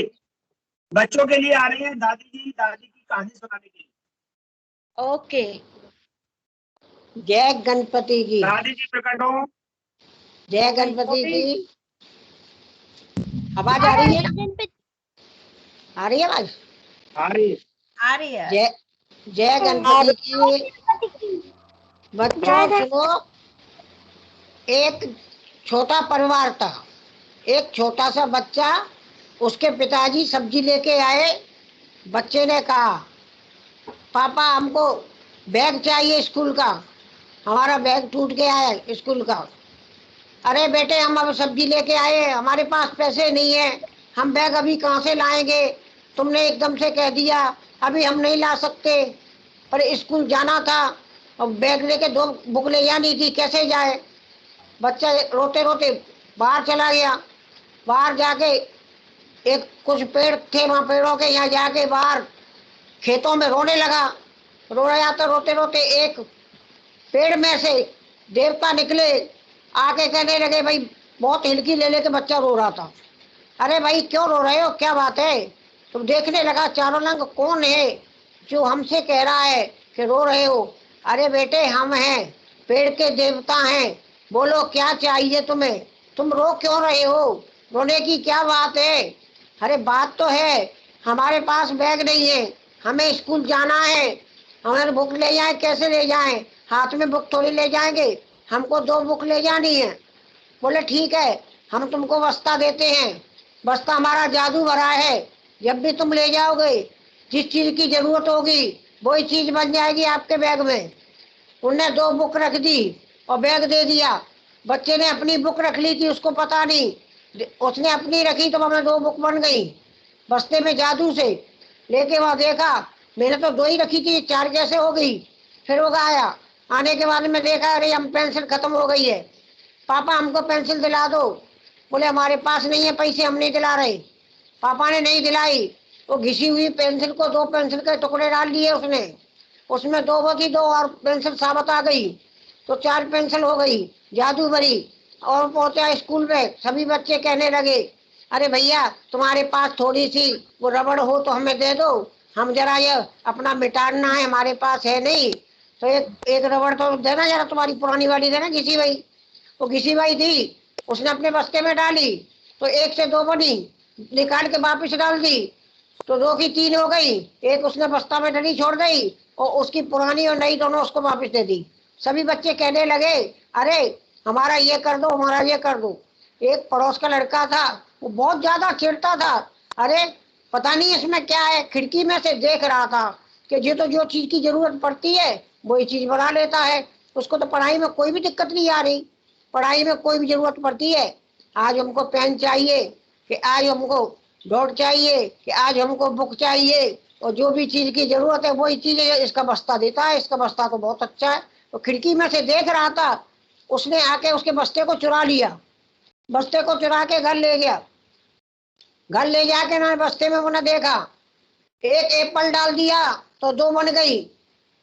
बच्चों के लिए आ रही है दादी जी. दादी की कहानी सुनाने के लिए. ओके. जय गणपति की. दादी जी प्रकट हो. जय गणपति की. आवाज आ रही है? आ रही है आवाज? आ रही है. आ रही है. जय गणपति की. बच्चों सुनो. एक छोटा परिवार था. एक छोटा सा बच्चा, उसके पिताजी सब्जी लेके आए. बच्चे ने कहा, पापा हमको बैग चाहिए स्कूल का, हमारा बैग टूट गया है स्कूल का. अरे बेटे, हम अब सब्जी लेके आए, हमारे पास पैसे नहीं है, हम बैग अभी कहाँ से लाएंगे? तुमने एकदम से कह दिया, अभी हम नहीं ला सकते, पर स्कूल जाना था और बैग लेके 2 बुक ले जानी थी, कैसे जाए? बच्चा रोते रोते बाहर चला गया. बाहर जाके एक कुछ पेड़ थे वहाँ, पेड़ों के यहाँ जाके बाहर खेतों में रोने लगा. रो रहा था रोते रोते. एक पेड़ में से देवता निकले, आके कहने लगे, भाई बहुत हिलकी ले लेके बच्चा रो रहा था. अरे भाई क्यों रो रहे हो, क्या बात है? तुम देखने लगा चारों रंग कौन है जो हमसे कह रहा है कि रो रहे हो? अरे बेटे हम हैं, पेड़ के देवता हैं। बोलो क्या चाहिए तुम्हें? तुम रो क्यों रहे हो? रोने की क्या बात है? अरे बात तो है, हमारे पास बैग नहीं है, हमें स्कूल जाना है, हमारे बुक ले जाए, कैसे ले जाएं? हाथ में बुक थोड़ी ले जाएंगे, हमको 2 बुक ले जानी है। बोले ठीक है, हम तुमको बस्ता देते हैं, बस्ता हमारा जादू भरा है, जब भी तुम ले जाओगे जिस चीज की जरूरत होगी वही चीज बन जाएगी आपके बैग में। उनने 2 बुक रख दी और बैग दे दिया। बच्चे ने अपनी बुक रख ली थी, उसको पता नहीं, उसने अपनी रखी तो हमें 2 बुक बन गई बस्ते में जादू से। लेके वहां देखा, मैंने तो 2 ही रखी थी, 4 कैसे हो गई? फिर वो आया, आने के बाद में देखा अरे हम पेंसिल खत्म हो गई है, पापा हमको पेंसिल दिला दो। बोले हमारे पास नहीं है पैसे, हम नहीं दिला रहे। पापा ने नहीं दिलाई तो घिसी हुई पेंसिल को 2 पेंसिल के टुकड़े डाल दिए उसने, उसमें 2 बची 2 और पेंसिल साबित आ गई, तो 4 पेंसिल हो गई जादू भरी। और पहुंचा स्कूल में, सभी बच्चे कहने लगे अरे भैया तुम्हारे पास थोड़ी सी वो रबड़ हो तो हमें दे दो, हम जरा ये अपना मिटाना है, हमारे पास है नहीं। तो एक रबड़ तो देना जरा, तुम्हारी पुरानी वाली देना घिसी भाई। वो घिसी भाई थी, उसने अपने बस्ते में डाली तो 1 से 2 बनी, निकाल के वापिस डाल दी तो 2 की 3 हो गई, एक उसने बस्ता में डली छोड़ गई और उसकी पुरानी और नई दोनों उसको वापस दे दी। सभी बच्चे कहने लगे अरे हमारा ये कर दो, हमारा ये कर दो। एक पड़ोस का लड़का था, वो बहुत ज्यादा चिढ़ता था, अरे पता नहीं इसमें क्या है, खिड़की में से देख रहा था कि ये तो जो चीज की जरूरत पड़ती है वही चीज बना लेता है, उसको तो पढ़ाई में कोई भी दिक्कत नहीं आ रही। पढ़ाई में कोई भी जरूरत पड़ती है, आज हमको पेन चाहिए, कि आज हमको डॉट चाहिए, कि आज हमको बुक चाहिए, और जो भी चीज की जरूरत है वही चीज इसका बस्ता देता है। इसका बस्ता तो बहुत अच्छा है। तो खिड़की में से देख रहा था, उसने आके उसके बस्ते को चुरा लिया, बस्ते को चुरा के घर ले गया। घर ले जाके ना बस्ते में उन्होंने देखा, एक एप्पल डाल दिया तो 2 बन गई,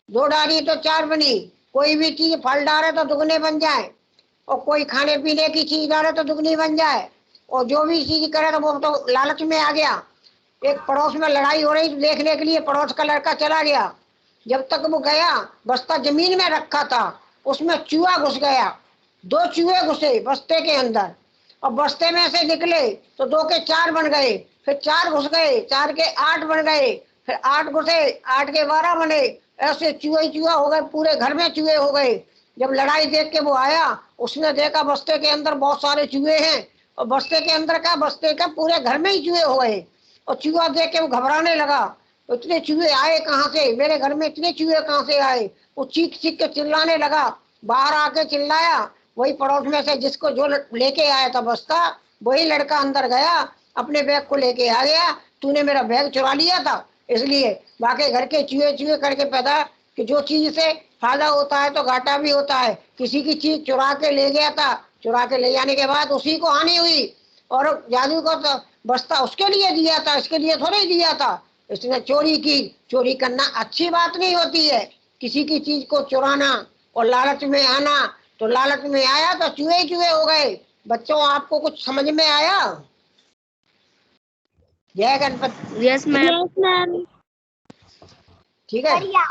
2 डाली तो 4 बनी। कोई भी चीज फल डाले तो दुगने बन जाए, और कोई खाने पीने की चीज डाले तो दुगनी बन जाए, और जो भी चीज करे तो वो तो लालच में आ गया। एक पड़ोस में लड़ाई हो रही देखने के लिए पड़ोस का लड़का चला गया, जब तक वो गया बस्ता जमीन में रखा था, उसमें चूहा घुस गया, 2 चूहे घुसे बस्ते के अंदर, और बस्ते में से निकले तो 2 के 4 बन गए, फिर 4 घुस गए, 4 के 8 बन गए, फिर 8 घुसे, 8 के 12 बने, ऐसे चूहे चूहा हो गए, पूरे घर में चूहे हो गए। जब लड़ाई देख के वो आया, उसने देखा बस्ते के अंदर बहुत सारे चूहे हैं, और बस्ते के अंदर का बस्ते का पूरे घर में ही चूहे हो गए, और चूहा देख के वो घबराने लगा, इतने चूहे आए कहाँ से, मेरे घर में इतने चूहे कहाँ से आए? वो चीख चीख के चिल्लाने लगा, बाहर आके चिल्लाया, वही पड़ोस में से जिसको जो लेके आया था बस्ता, वही लड़का अंदर गया, अपने बैग को लेके आ गया, तूने मेरा बैग चुरा लिया था इसलिए। बाकी घर के चूहे चूहे करके पैदा, कि जो चीज से फायदा होता है तो घाटा भी होता है। किसी की चीज चुरा के ले गया था, चुरा के ले जाने के बाद उसी को हानि हुई, और जादू को तो बस्ता उसके लिए दिया था, इसके लिए थोड़ी दिया था। इसने चोरी की, चोरी करना अच्छी बात नहीं होती है, किसी की चीज को चुराना और लालच में आना। तो लालच में आया तो चूहे चूहे हो गए। बच्चों आपको कुछ समझ में आया? जय गणपति। Yes ma'am. ठीक है, बढ़िया।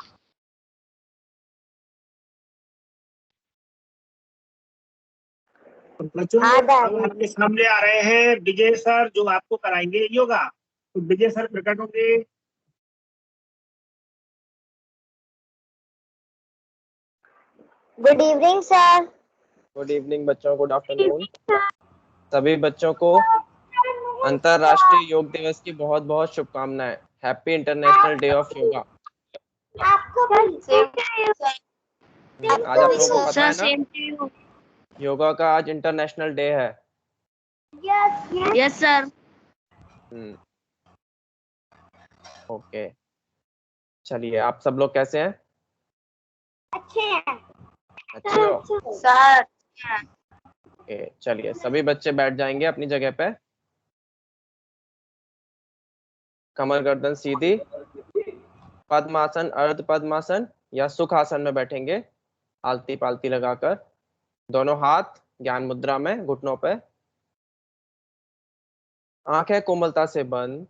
तो बच्चों अब आपके सामने आ रहे हैं विजय सर, जो आपको कराएंगे योगा। तो विजय सर प्रकट होंगे। Good evening sir. Good evening बच्चों, गुड आफ्टरनून। सभी बच्चों को अंतरराष्ट्रीय योग दिवस की बहुत बहुत शुभकामनाएं। Happy international day of yoga. आपको भी। आज आप लोगों को पता है सेम ना, टू यू। योगा का आज इंटरनेशनल डे है। Yes sir. ओके, चलिए आप सब लोग कैसे हैं? अच्छे हैं। अच्छे हो? सर ओके, चलिए सभी बच्चे बैठ जाएंगे अपनी जगह पे। कमर गर्दन सीधी, पद्मासन, अर्ध पद्मासन या सुखासन में बैठेंगे, आलती पालती लगाकर। दोनों हाथ ज्ञान मुद्रा में घुटनों पे। आंखें कोमलता से बंद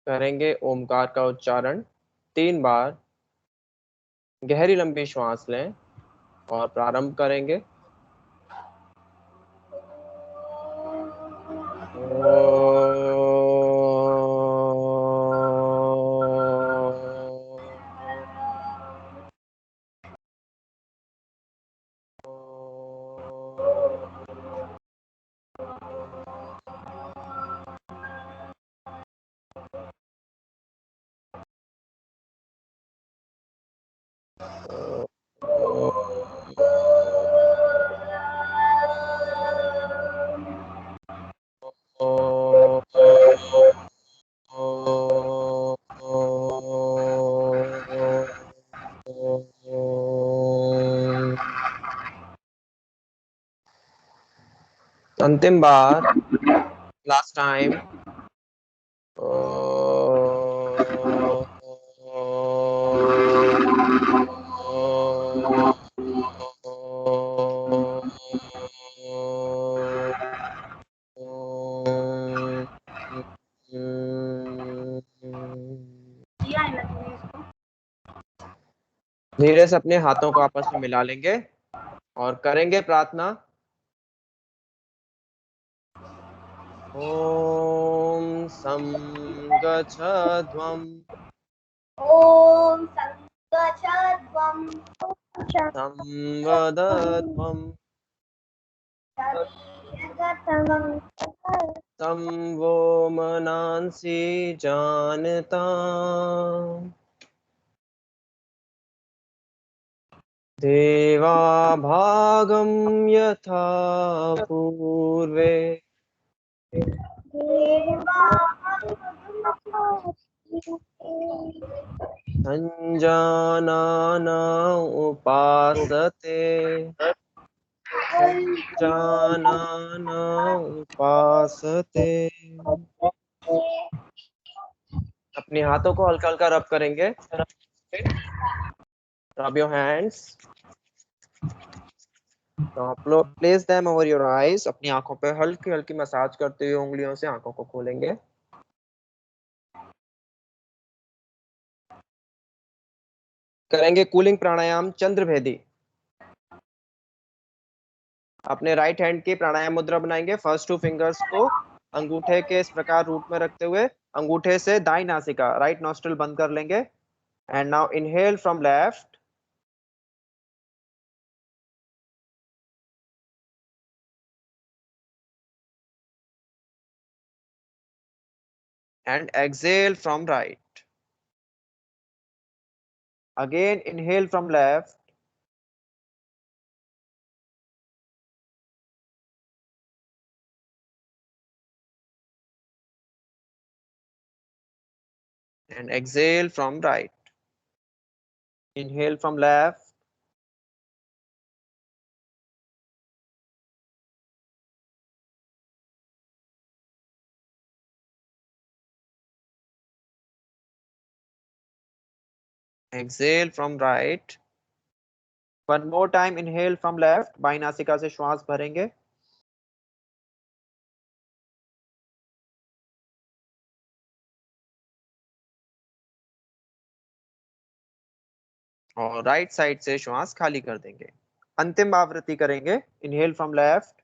करेंगे ओमकार का उच्चारण 3 बार। गहरी लंबी श्वास लें और प्रारंभ करेंगे। अंतिम बार, लास्ट टाइम। धीरे से अपने हाथों को आपस में मिला लेंगे और करेंगे प्रार्थना। ओम सं गच्छध्वम् ओम संगच्छध्वम् संवदध्वम् संगच्छध्वम् तं वो मनांसि जानता देवा भागं यथा पूर्वे संजानान उपासते संजानान उपासते। अपने हाथों को हल्का हल्का रब करेंगे। Rub your hands. Place them over your eyes. अपनी आंखों पे हल्की हल्की मसाज करते हुए उंगलियों से आंखों को खोलेंगे। करेंगे कूलिंग प्राणायाम चंद्रभेदी। अपने राइट हैंड की प्राणायाम मुद्रा बनाएंगे। फर्स्ट 2 फिंगर्स को अंगूठे के इस प्रकार रूट में रखते हुए अंगूठे से दाई नासिका राइट नॉस्ट्रिल बंद कर लेंगे। And now inhale from left and exhale from right. Again inhale from left and exhale from right. Inhale from left exhale from right. One more time inhale from left। By नासिका से श्वास भरेंगे। और राइट साइड से श्वास खाली कर देंगे। अंतिम आवृत्ति करेंगे। Inhale from left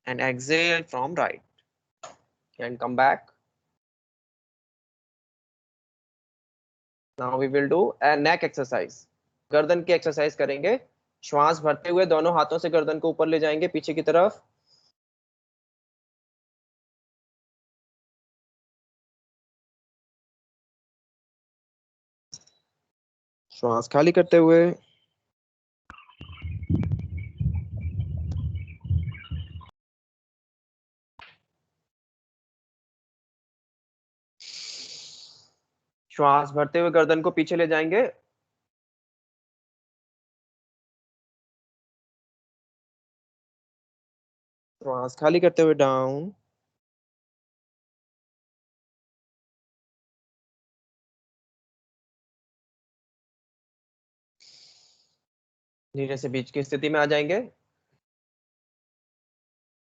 and exhale from right and come back. Now we will do a neck exercise। गर्दन की एक्सरसाइज करेंगे। श्वास भरते हुए दोनों हाथों से गर्दन को ऊपर ले जाएंगे पीछे की तरफ। श्वास खाली करते हुए श्वास भरते हुए गर्दन को पीछे ले जाएंगे। श्वास खाली करते हुए डाउन। धीरे से बीच की स्थिति में आ जाएंगे।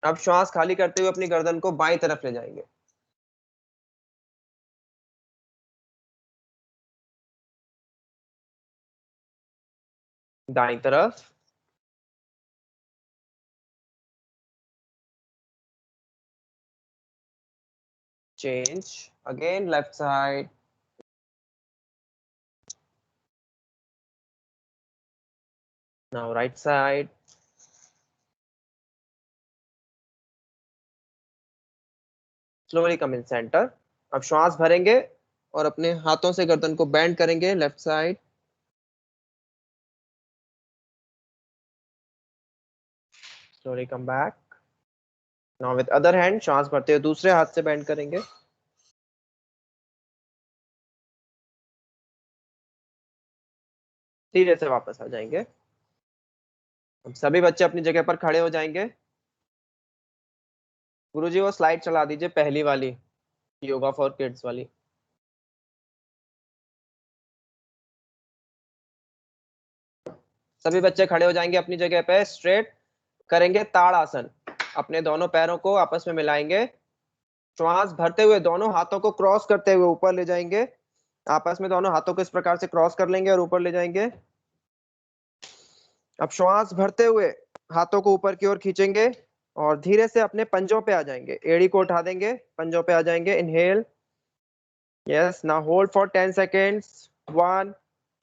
अब श्वास खाली करते हुए अपनी गर्दन को बाईं तरफ ले जाएंगे। दाईं तरफ, change again left side, now right side, slowly come in centre. अब श्वास भरेंगे और अपने हाथों से गर्दन को बेंड करेंगे left side, slowly come back. Now with other hand, श्वास भरते हुए दूसरे हाथ से बेंड करेंगे। धीरे से वापस आ जाएंगे। अब सभी बच्चे अपनी जगह पर खड़े हो जाएंगे। गुरुजी वो स्लाइड चला दीजिए, पहली वाली, योगा फॉर किड्स वाली। सभी बच्चे खड़े हो जाएंगे अपनी जगह पे, स्ट्रेट करेंगे ताड़ासन। अपने दोनों पैरों को आपस में मिलाएंगे। श्वास भरते हुए दोनों हाथों को क्रॉस करते हुए ऊपर ले जाएंगे। आपस में दोनों हाथों को इस प्रकार से क्रॉस कर लेंगे और ऊपर ले जाएंगे। अब श्वास भरते हुए हाथों को ऊपर की ओर खींचेंगे और धीरे से अपने पंजों पे आ जाएंगे। एड़ी को उठा देंगे, पंजों पे आ जाएंगे। Inhale, yes, now hold for 10 seconds. 1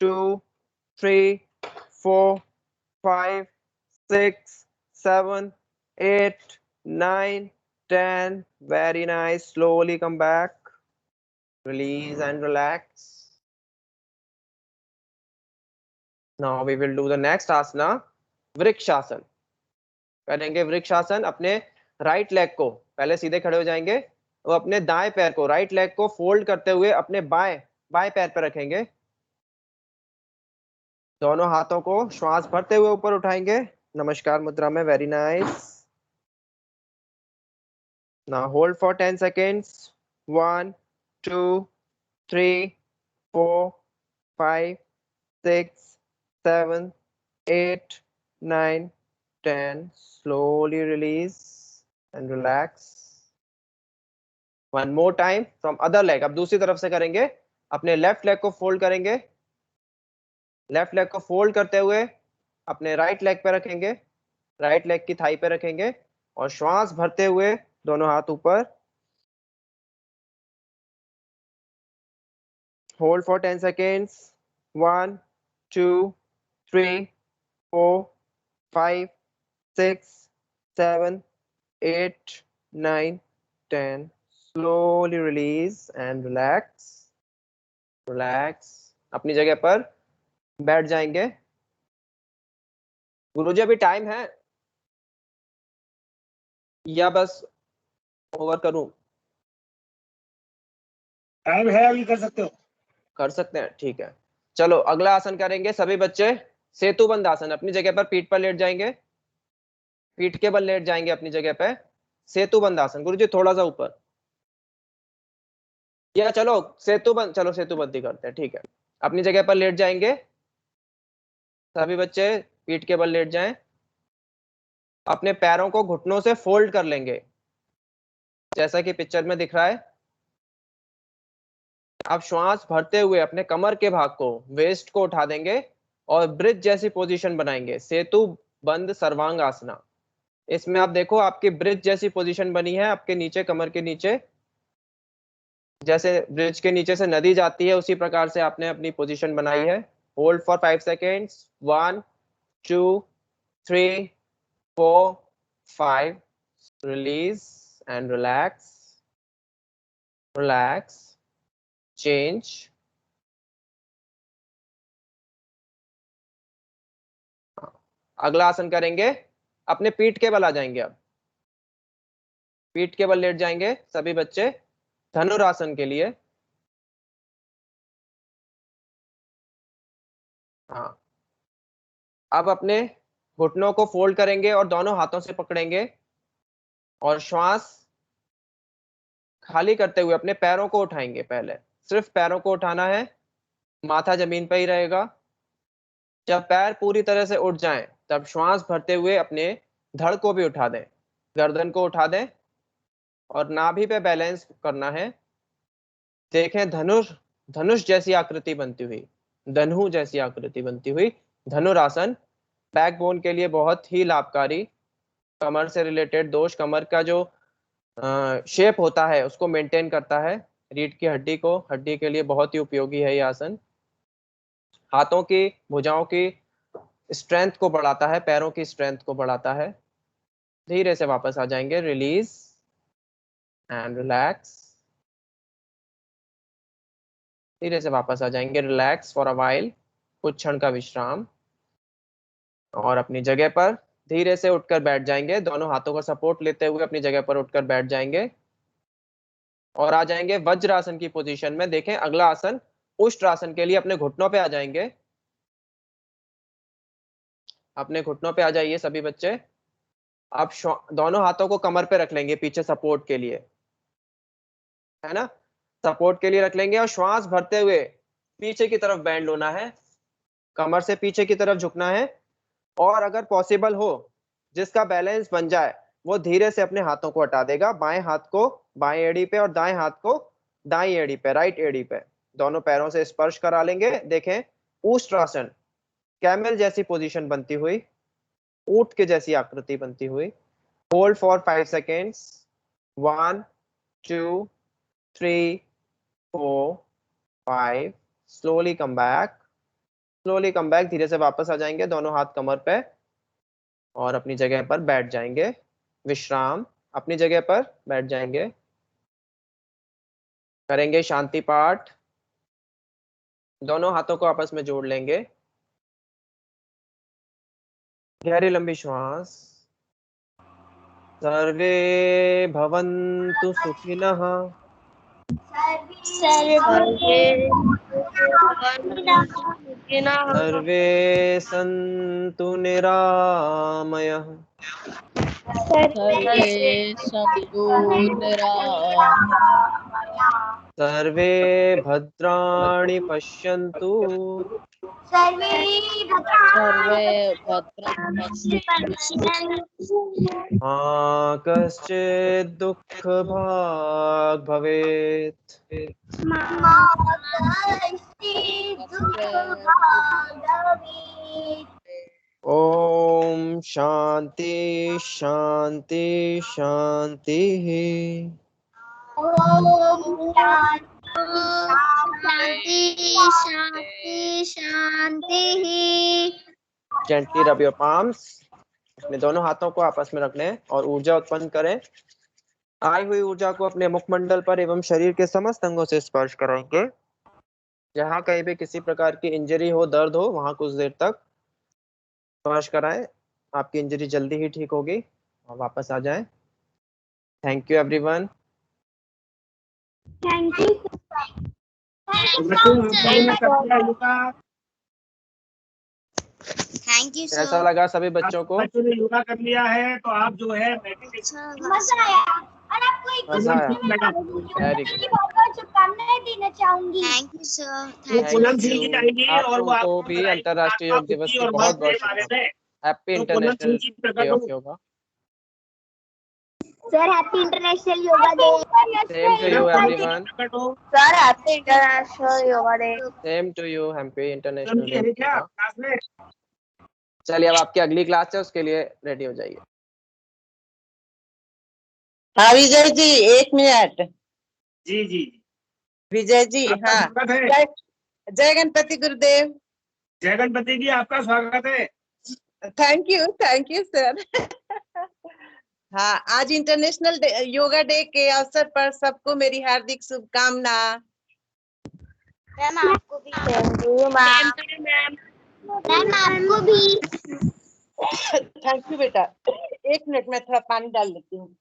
2 3 4 5 6 7 8 9 10. Very nice. Slowly come back. Release and relax. Now we will do the next asana, vrikshasana. करेंगे वृक्षासन। अपने राइट लेग को, पहले सीधे खड़े हो जाएंगे, और अपने दाएं पैर को, राइट लेग को फोल्ड करते हुए अपने बाएं पैर पर रखेंगे। दोनों हाथों को श्वास भरते हुए ऊपर उठाएंगे, नमस्कार मुद्रा में। Very nice. Now hold for 10 seconds. 1 2 3 4 5 6 7 8 9 10. Slowly release and relax. One more time from other leg. अब दूसरी तरफ से करेंगे। अपने लेफ्ट लेग को फोल्ड करेंगे। लेफ्ट लेग को फोल्ड करते हुए अपने राइट लेग पे रखेंगे, राइट लेग की थाई पे रखेंगे और श्वास भरते हुए दोनों हाथ ऊपर। Hold for 10 seconds. 1 2 3 4 5 6 7 8 9 10. Slowly release and relax. Relax. अपनी जगह पर बैठ जाएंगे। गुरुजी अभी टाइम है या बस ओवर करूं? टाइम है, अभी कर सकते हो। कर सकते हैं, ठीक है। चलो अगला आसन करेंगे सभी बच्चे, सेतुबंध आसन। अपनी जगह पर पीठ पर लेट जाएंगे, पीठ के बल लेट जाएंगे अपनी जगह पे। सेतुबंध आसन। गुरुजी थोड़ा सा ऊपर, या चलो सेतुबंध, चलो सेतुबंधी करते हैं, ठीक है। अपनी जगह पर लेट जाएंगे सभी बच्चे, पीठ के बल लेट जाएं। अपने पैरों को घुटनों से फोल्ड कर लेंगे जैसा कि पिक्चर में दिख रहा है। अब श्वास भरते हुए अपने कमर के भाग को, वेस्ट को उठा देंगे और ब्रिज जैसी पोजीशन बनाएंगे, सेतु बंद सर्वांग आसना। इसमें आप देखो आपकी ब्रिज जैसी पोजीशन बनी है आपके नीचे, कमर के नीचे, जैसे ब्रिज के नीचे से नदी जाती है उसी प्रकार से आपने अपनी पोजीशन बनाई है। Hold for 5 seconds. 1 2 3 4 5. Release and relax. Relax. Change. अगला आसन करेंगे, अपने पीठ के बल आ जाएंगे। अब पीठ के बल लेट जाएंगे सभी बच्चे धनुरासन के लिए। हाँ, अब अपने घुटनों को फोल्ड करेंगे और दोनों हाथों से पकड़ेंगे और श्वास खाली करते हुए अपने पैरों को उठाएंगे। पहले सिर्फ पैरों को उठाना है, माथा जमीन पर ही रहेगा। जब पैर पूरी तरह से उठ जाएं, तब श्वास भरते हुए अपने धड़ को भी उठा दें, गर्दन को उठा दें और नाभि पे बैलेंस करना है। देखें धनुष जैसी आकृति बनती हुई, धनु जैसी आकृति बनती हुई धनुरासन बैकबोन के लिए बहुत ही लाभकारी, कमर से रिलेटेड दोष, कमर का जो शेप होता है उसको मेंटेन करता है, रीढ़ की हड्डी के लिए बहुत ही उपयोगी है ये आसन। हाथों की भुजाओं की स्ट्रेंथ को बढ़ाता है, पैरों की स्ट्रेंथ को बढ़ाता है। धीरे से वापस आ जाएंगे, रिलीज एंड रिलैक्स। धीरे से वापस आ जाएंगे, रिलैक्स फॉर अ व्हाइल, कुछ क्षण का विश्राम। और अपनी जगह पर धीरे से उठकर बैठ जाएंगे, दोनों हाथों का सपोर्ट लेते हुए अपनी जगह पर उठकर बैठ जाएंगे और आ जाएंगे वज्रासन की पोजीशन में। देखें अगला आसन उष्ट्रासन के लिए अपने घुटनों पे आ जाएंगे, अपने घुटनों पे आ जाइए सभी बच्चे। अब दोनों हाथों को कमर पे रख लेंगे पीछे सपोर्ट के लिए, है ना, सपोर्ट के लिए रख लेंगे और श्वास भरते हुए पीछे की तरफ बैंड होना है, कमर से पीछे की तरफ झुकना है। और अगर पॉसिबल हो जिसका बैलेंस बन जाए वो धीरे से अपने हाथों को हटा देगा, बाएं हाथ को बाएं एड़ी पे और दाएं हाथ को दाएं एड़ी पे, राइट एड़ी पे, दोनों पैरों से स्पर्श करा लेंगे। देखें उष्ट्रासन कैमल जैसी पोजीशन बनती हुई, ऊंट के जैसी आकृति बनती हुई। Hold for 5 seconds, 1 2 3 4 5। Slowly come back, slowly come back. धीरे से वापस आ जाएंगे, दोनों हाथ कमर पे और अपनी जगह पर बैठ जाएंगे। विश्राम, अपनी जगह पर बैठ जाएंगे। करेंगे शांति पाठ, दोनों हाथों को आपस में जोड़ लेंगे। गहरी लंबी श्वास। सर्वे भवन्तु सुखिनः, सर्वे सन्तु निरामयः, सर्वे भद्राणि पश्यन्तु, मा कश्चित् दुःखभाग् भवेत्। ओम शांति शांति शांति। Gently rub your palms, अपने दोनों हाथों को आपस में रख लें और ऊर्जा उत्पन्न करें। आई हुई ऊर्जा को अपने मुखमंडल पर एवं शरीर के समस्त अंगों से स्पर्श कराएंगे। जहाँ कहीं भी किसी प्रकार की इंजरी हो, दर्द हो, वहां कुछ देर तक स्पर्श कराएं, आपकी इंजरी जल्दी ही ठीक होगी और वापस आ जाएं। Thank you everyone. Thank you. Thank you कैसा सर। लगा सभी बच्चों को? बच्चों ने योगा कर लिया है तो आप जो है मेडिटेशन मजा आया। और आपको एक मजा आया। Very good. बहुत शुभकामनाएं देना चाहूंगी। Thank you sir. वो पूनम सिंह जी जाएंगी आप और वो लोगों को आपको भी अंतर्राष्ट्रीय योग दिवस की और बहुत बर्थडे बहुत बारे शुभकामनाएं। में हैप्पी तो पूनम इंटरनेशनल सिंह जी डे प्रकट ऑफ हो। Yoga. Sir happy international yoga day. Same to you everyone. प्रकट हो। Sir happy international yoga day. Same to you, happy international Poonam ji है डे। क्या क्लास में? चलिए अब आपकी अगली क्लास है, उसके लिए रेडी हो जाइए। हाँ विजय जी, 1 मिनट। जी जी विजय जी, आपका हाँ, स्वागत है। जय गणपति गुरुदेव। जय गणपति जी, आपका स्वागत है। Thank you sir. हाँ, आज इंटरनेशनल योगा डे के अवसर पर सबको मेरी हार्दिक शुभकामना। मैम आपको भी। Thank you ma'am. मैम आपको भी। थैंक यू बेटा। 1 मिनट में थोड़ा पानी डाल लेती हूँ।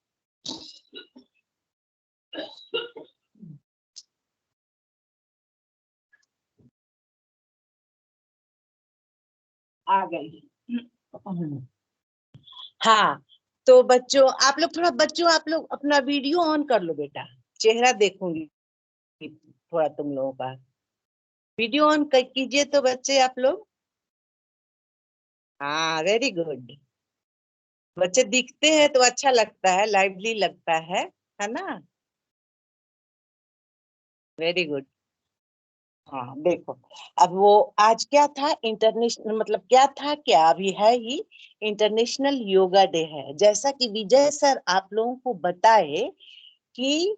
आ गई। हाँ, तो बच्चों आप लोग अपना वीडियो ऑन कर लो बेटा, चेहरा देखूंगी थोड़ा तुम लोगों का। वीडियो ऑन कीजिए तो बच्चे आप लोग। हाँ, वेरी गुड। बच्चे दिखते हैं तो अच्छा लगता है, लाइवली लगता है ना। Very good. हाँ देखो, अब वो आज क्या था, इंटरनेशनल मतलब क्या था, क्या अभी है ही इंटरनेशनल योगा डे है। जैसा कि विजय सर आप लोगों को बताए कि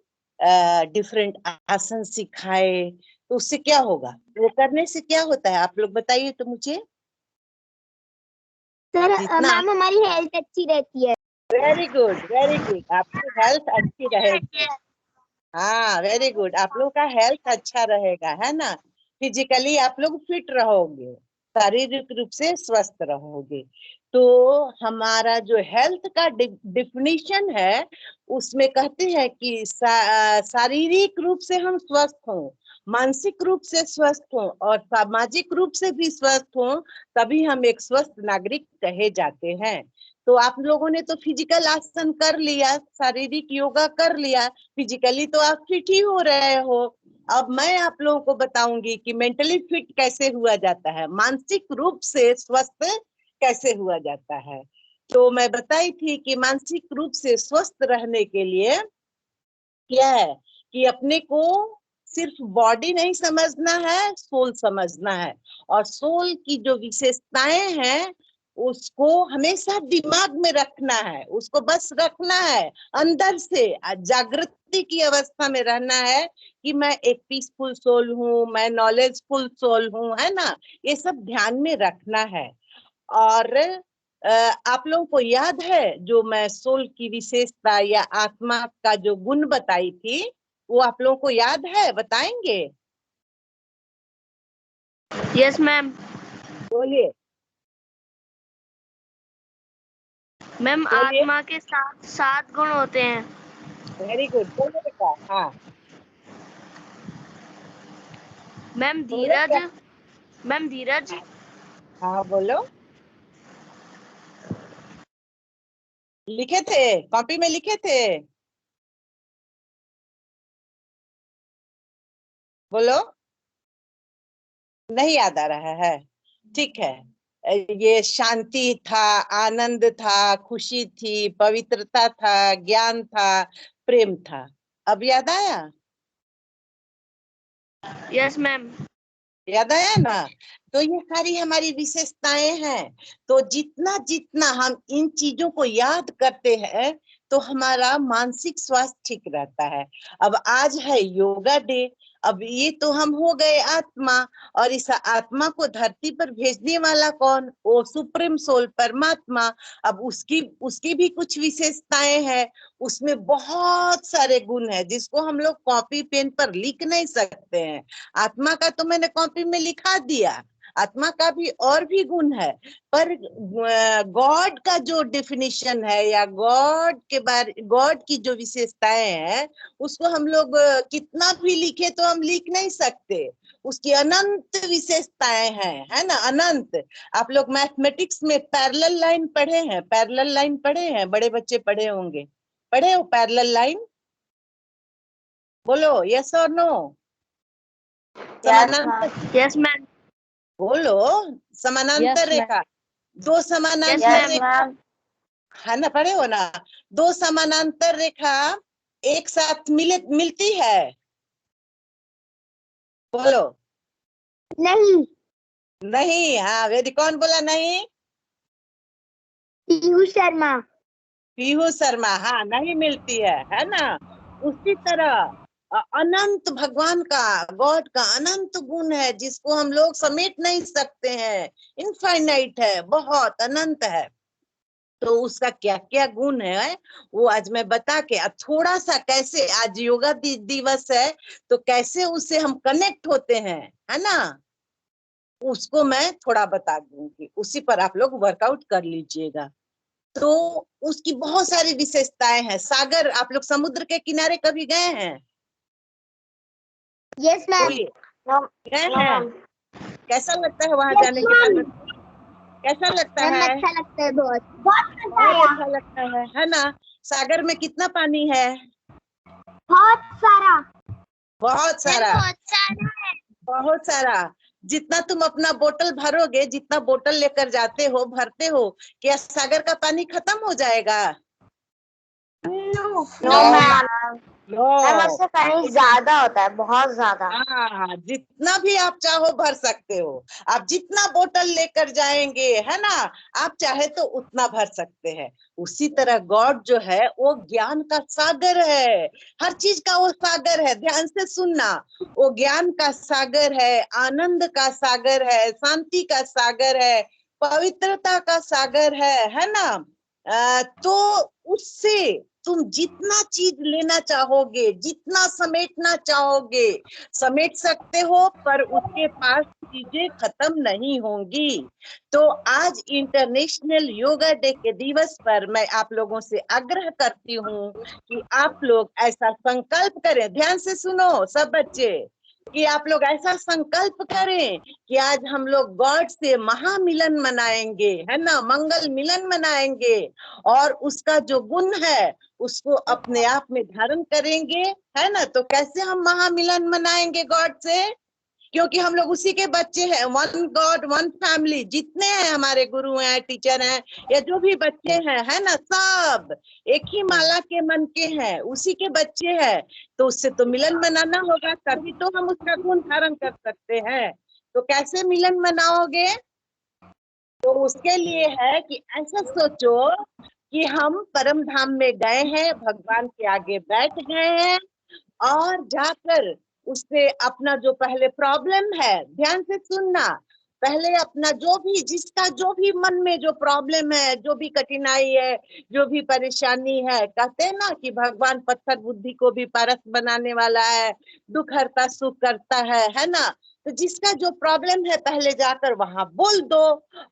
डिफरेंट आसन सिखाए, तो उससे क्या होगा, वो करने से क्या होता है, आप लोग बताइए तो मुझे। सर जितना मैम हमारी हेल्थ अच्छी रहती है। वेरी गुड, वेरी गुड, आपकी हेल्थ अच्छी रहेगी। हाँ वेरी गुड, आप लोग का हेल्थ अच्छा रहेगा, है ना। फिजिकली आप लोग फिट रहोगे, शारीरिक रूप से स्वस्थ रहोगे। तो हमारा जो हेल्थ का डिफिनीशन है, उसमें कहते हैं कि शारीरिक रूप से हम स्वस्थ हों, मानसिक रूप से स्वस्थ हों और सामाजिक रूप से भी स्वस्थ हों, तभी हम एक स्वस्थ नागरिक कहे जाते हैं। तो आप लोगों ने तो फिजिकल आसन कर लिया, शारीरिक योगा कर लिया, फिजिकली तो आप फिट ही हो रहे हो। अब मैं आप लोगों को बताऊंगी कि मेंटली फिट कैसे हुआ जाता है, मानसिक रूप से स्वस्थ कैसे हुआ जाता है। तो मैं बताई थी कि मानसिक रूप से स्वस्थ रहने के लिए क्या है कि अपने को सिर्फ बॉडी नहीं समझना है, सोल समझना है। और सोल की जो विशेषताएं हैं उसको हमेशा दिमाग में रखना है, उसको बस रखना है अंदर से, जागृति की अवस्था में रहना है कि मैं एक पीसफुल सोल हूँ, मैं नॉलेजफुल सोल हूँ, है ना। ये सब ध्यान में रखना है। और आप लोगों को याद है जो मैं सोल की विशेषता या आत्मा का जो गुण बताई थी, वो आप लोगों को याद है, बताएंगे? Yes ma'am. बोलिए मैम बोलिए। आत्मा के 7 गुण होते हैं। वेरी गुड, बोलो बेटा। हाँ मैम बोलो धीरज। क्या। मैम धीरज। हाँ बोलो, लिखे थे, कॉपी में लिखे थे, बोलो। नहीं याद आ रहा है, ठीक है। ये शांति था, आनंद था, खुशी थी, पवित्रता था, ज्ञान था, प्रेम था। अब याद आया? Yes ma'am. याद आया ना। तो ये सारी हमारी विशेषताएं हैं। तो जितना जितना हम इन चीजों को याद करते हैं तो हमारा मानसिक स्वास्थ्य ठीक रहता है। अब आज है योगा डे। अब ये तो हम हो गए आत्मा, और इस आत्मा को धरती पर भेजने वाला कौन, वो सुप्रीम सोल परमात्मा। अब उसकी उसकी भी कुछ विशेषताएं हैं, उसमें बहुत सारे गुण हैं जिसको हम लोग कॉपी पेन पर लिख नहीं सकते हैं। आत्मा का तो मैंने कॉपी में लिखा दिया, आत्मा का भी और भी गुण है, पर गॉड का जो डेफिनेशन है या गॉड के बारे, गॉड की जो विशेषताएं हैं, उसको हम लोग कितना भी लिखे तो हम लिख नहीं सकते। उसकी अनंत विशेषताएं हैं, है ना, अनंत। आप लोग मैथमेटिक्स में पैरेलल लाइन पढ़े हैं, पैरेलल लाइन पढ़े हैं, बड़े बच्चे पढ़े होंगे, पढ़े हो पैरेलल लाइन? बोलो यस और नो। समानांतर, यस मैम। बोलो। समानांतर रेखा, दो यस समानांतर रेखा, मैम। है ना, पढ़े हो ना। दो समानांतर रेखा एक साथ मिलती है, बोलो। नहीं। नहीं, हाँ वेरी, कौन बोला नहीं? पीहू शर्मा। पीहू शर्मा, हाँ नहीं मिलती है ना। उसी तरह अनंत भगवान का, गॉड का अनंत गुण है जिसको हम लोग समेट नहीं सकते हैं, इनफाइनाइट है, बहुत अनंत है। तो उसका क्या क्या गुण है वो आज मैं बता के, अब थोड़ा सा कैसे आज योगा दिवस है तो कैसे उससे हम कनेक्ट होते हैं, है ना, उसको मैं थोड़ा बता दूंगी, उसी पर आप लोग वर्कआउट कर लीजिएगा। तो उसकी बहुत सारी विशेषताएं हैं। सागर, आप लोग समुद्र के किनारे कभी गए हैं? Yes ma'am. बोलिए, गए हैं? कैसा लगता है वहां यस जाने के मैम। बाद? कैसा लगता मैम है? अच्छा लगता है, बहुत बहुत मजा बहुत आया। अच्छा लगता है ना। सागर में कितना पानी है? बहुत सारा। बहुत सारा, बहुत सारा है। बहुत सारा। जितना तुम अपना बोतल भरोगे, जितना बोतल लेकर जाते हो, भरते हो, क्या सागर का पानी खत्म हो जाएगा? No No, ma'am, no. Ma'am उससे पानी ज्यादा होता है, बहुत ज्यादा। हाँ, जितना भी आप चाहो भर सकते हो। आप जितना बोतल लेकर जाएंगे, है ना, आप चाहे तो उतना भर सकते हैं। उसी तरह गॉड जो है वो ज्ञान का सागर है, हर चीज का वो सागर है। ध्यान से सुनना, वो ज्ञान का सागर है, आनंद का सागर है, शांति का सागर है, पवित्रता का सागर है ना। तो उससे तुम जितना चीज लेना चाहोगे, जितना समेटना चाहोगे, समेट सकते हो, पर उसके पास चीजें खत्म नहीं होंगी। तो आज इंटरनेशनल योगा डे के दिवस पर मैं आप लोगों से आग्रह करती हूँ कि आप लोग ऐसा संकल्प करें। ध्यान से सुनो सब बच्चे, कि आप लोग ऐसा संकल्प करें कि आज हम लोग गॉड से महामिलन मनाएंगे, है ना, मंगल मिलन मनाएंगे, और उसका जो गुण है उसको अपने आप में धारण करेंगे, है ना। तो कैसे हम महामिलन मनाएंगे गॉड से? क्योंकि हम लोग उसी के बच्चे हैं। वन गॉड वन फैमिली, जितने हैं हमारे गुरु हैं, टीचर हैं, या जो भी बच्चे हैं, है ना, सब एक ही माला के मन के हैं, उसी के बच्चे हैं। तो उससे तो मिलन मनाना होगा, तभी तो हम उसका गुण धारण कर सकते हैं। तो कैसे मिलन मनाओगे? तो उसके लिए है कि ऐसा सोचो कि हम परम धाम में गए हैं, भगवान के आगे बैठ गए हैं, और जाकर उससे अपना जो पहले प्रॉब्लम है, ध्यान से सुनना, पहले अपना जो भी, जिसका जो भी मन में जो प्रॉब्लम है, जो भी कठिनाई है, जो भी परेशानी है, कहते हैं ना कि भगवान पत्थर बुद्धि को भी पारस बनाने वाला है, दुख हरता सुख करता है ना। तो जिसका जो प्रॉब्लम है पहले जाकर वहां बोल दो,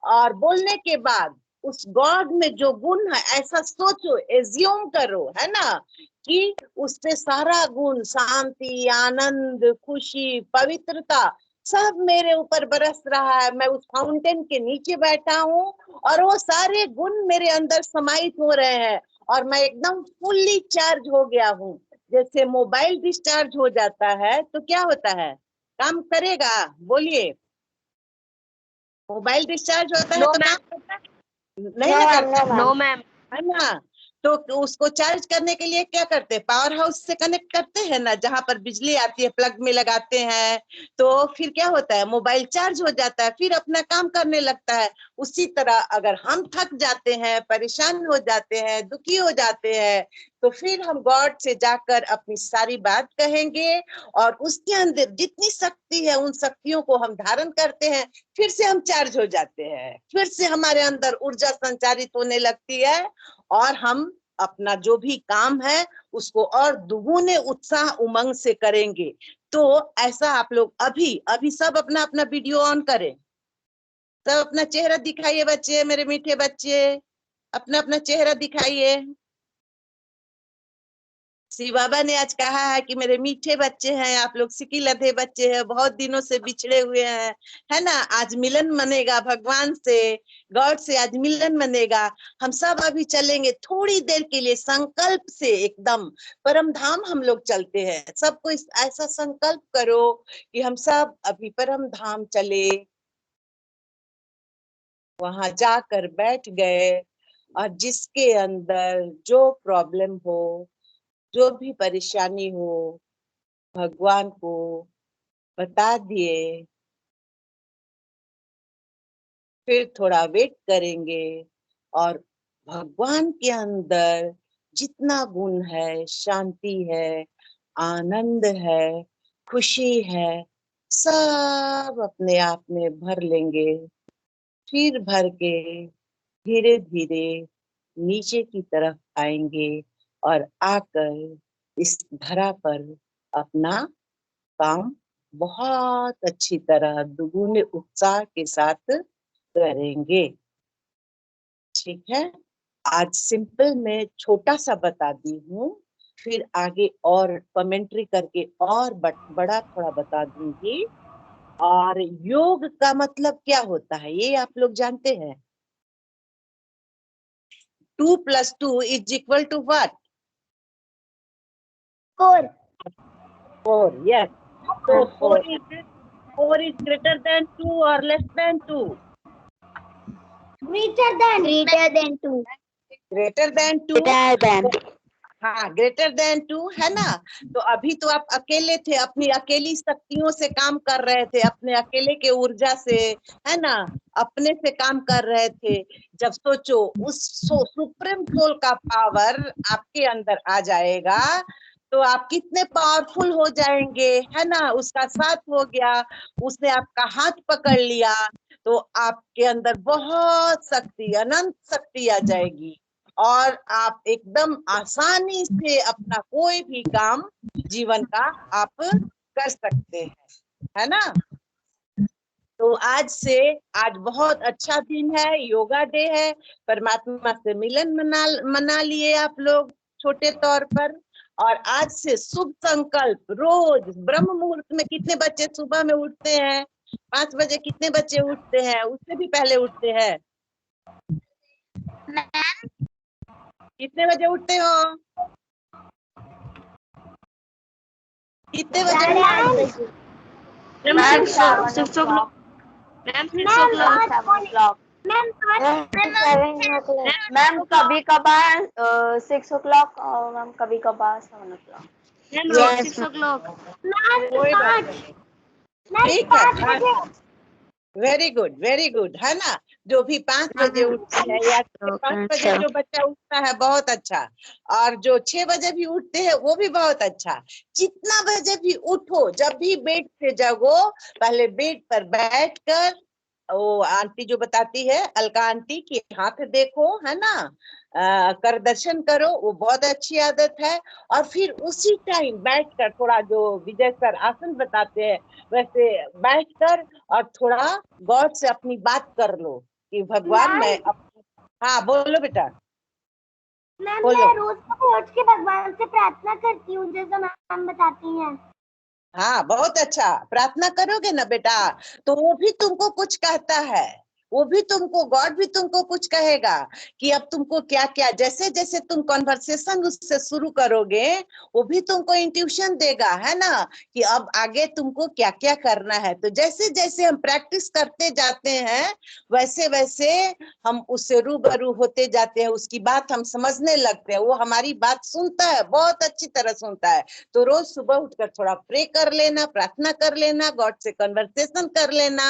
और बोलने के बाद उस गॉड में जो गुण है ऐसा सोचो, एज्यूम करो, है ना, कि उससे सारा गुण, शांति, आनंद, खुशी, पवित्रता सब मेरे ऊपर बरस रहा है। मैं उस फाउंटेन के नीचे बैठा हूँ और वो सारे गुण मेरे अंदर समाहित हो रहे हैं, और मैं एकदम फुल्ली चार्ज हो गया हूँ। जैसे मोबाइल डिस्चार्ज हो जाता है तो क्या होता है, काम करेगा? बोलिए, मोबाइल डिस्चार्ज होता है नो तो मैम, काम करता है? नहीं ना करता, नो मैम। है ना। तो उसको चार्ज करने के लिए क्या करते हैं, पावर हाउस से कनेक्ट करते हैं ना, जहां पर बिजली आती है, प्लग में लगाते हैं, तो फिर क्या होता है, मोबाइल चार्ज हो जाता है, फिर अपना काम करने लगता है। उसी तरह अगर हम थक जाते हैं, परेशान हो जाते हैं, दुखी हो जाते हैं, तो फिर हम गॉड से जाकर अपनी सारी बात कहेंगे, और उसके अंदर जितनी शक्ति है उन शक्तियों को हम धारण करते हैं, फिर से हम चार्ज हो जाते हैं, फिर से हमारे अंदर ऊर्जा संचारित होने लगती है, और हम अपना जो भी काम है उसको और दुगुने उत्साह उमंग से करेंगे। तो ऐसा आप लोग अभी अभी सब अपना अपना वीडियो ऑन करें, सब अपना चेहरा दिखाइए बच्चे, मेरे मीठे बच्चे, अपना अपना चेहरा दिखाइए। श्री बाबा ने आज कहा है कि मेरे मीठे बच्चे हैं, आप लोग सिकी लधे बच्चे हैं, बहुत दिनों से बिछड़े हुए हैं, है ना। आज मिलन मनेगा भगवान से, गॉड से आज मिलन मनेगा। हम सब अभी चलेंगे थोड़ी देर के लिए, संकल्प से एकदम परम धाम हम लोग चलते हैं। सबको ऐसा संकल्प करो कि हम सब अभी परम धाम चले, वहां जाकर बैठ गए, और जिसके अंदर जो प्रॉब्लम हो, जो भी परेशानी हो, भगवान को बता दिए, फिर थोड़ा वेट करेंगे, और भगवान के अंदर जितना गुण है, शांति है, आनंद है, खुशी है, सब अपने आप में भर लेंगे। फिर भर के धीरे धीरे नीचे की तरफ आएंगे, और आकर इस धरा पर अपना काम बहुत अच्छी तरह दुगुने उत्साह के साथ करेंगे। ठीक है, आज सिंपल में छोटा सा बता दी हूँ, फिर आगे और कमेंट्री करके और बड़ा थोड़ा बता दूंगी। और योग का मतलब क्या होता है ये आप लोग जानते हैं? 2 + 2 = what? 4. 4, yes. So 4 is 4 is greater than 2 or less than 2? Greater than 2. Greater than 2. हाँ, ग्रेटर देन 2 है ना। तो अभी तो आप अकेले थे, अपनी अकेली शक्तियों से काम कर रहे थे, अपने अकेले के ऊर्जा से, है ना, अपने से काम कर रहे थे। जब सोचो उस सुप्रीम सोल का पावर आपके अंदर आ जाएगा तो आप कितने पावरफुल हो जाएंगे, है ना। उसका साथ हो गया, उसने आपका हाथ पकड़ लिया तो आपके अंदर बहुत शक्ति, अनंत शक्ति आ जाएगी और आप एकदम आसानी से अपना कोई भी काम जीवन का आप कर सकते हैं, है ना। तो आज बहुत अच्छा दिन है, योगा डे है, परमात्मा से मिलन मना लिए आप लोग छोटे तौर पर। और आज से शुभ संकल्प, रोज ब्रह्म मुहूर्त में कितने बच्चे सुबह में उठते हैं? 5 बजे कितने बच्चे उठते हैं? उससे भी पहले उठते हैं? कितने बजे उठते हो? कितने बजे? Ma'am 6 o'clock. मैम कभी कभार 6 o'clock और मैम कभी कभार 7 o'clock. Ma'am 6 o'clock. कोई बात नहीं, ठीक है, वेरी गुड, है ना। जो भी 5 बजे उठते हैं या 5 बजे जो बच्चा उठता है बहुत अच्छा, और जो 6 बजे भी उठते हैं वो भी बहुत अच्छा। जितना बजे भी उठो, जब भी बेड से जागो, पहले बेड पर बैठकर वो आंटी जो बताती है, अलका आंटी की हाथ देखो, है ना, कर दर्शन करो, वो बहुत अच्छी आदत है। और फिर उसी टाइम बैठकर थोड़ा जो विजय सर आसन बताते हैं वैसे बैठकर और थोड़ा गॉड से अपनी बात कर लो कि भगवान मैं हाँ बोलो बेटा। मैम मैं रोज उठ के भगवान से प्रार्थना करती हूँ जैसा मैम बताती हैं। हाँ बहुत अच्छा, प्रार्थना करोगे ना बेटा तो वो भी तुमको कुछ कहता है, वो भी तुमको, गॉड भी तुमको कुछ कहेगा कि अब तुमको क्या क्या, जैसे जैसे तुम कॉन्वर्सेशन उससे शुरू करोगे वो भी तुमको इंट्यूशन देगा, है ना, कि अब आगे तुमको क्या क्या करना है। तो जैसे जैसे हम प्रैक्टिस करते जाते हैं वैसे वैसे हम उससे रूबरू होते जाते हैं, उसकी बात हम समझने लगते हैं, वो हमारी बात सुनता है, बहुत अच्छी तरह सुनता है। तो रोज सुबह उठकर थोड़ा प्रे कर लेना, प्रार्थना कर लेना, गॉड से कन्वर्सेशन कर लेना,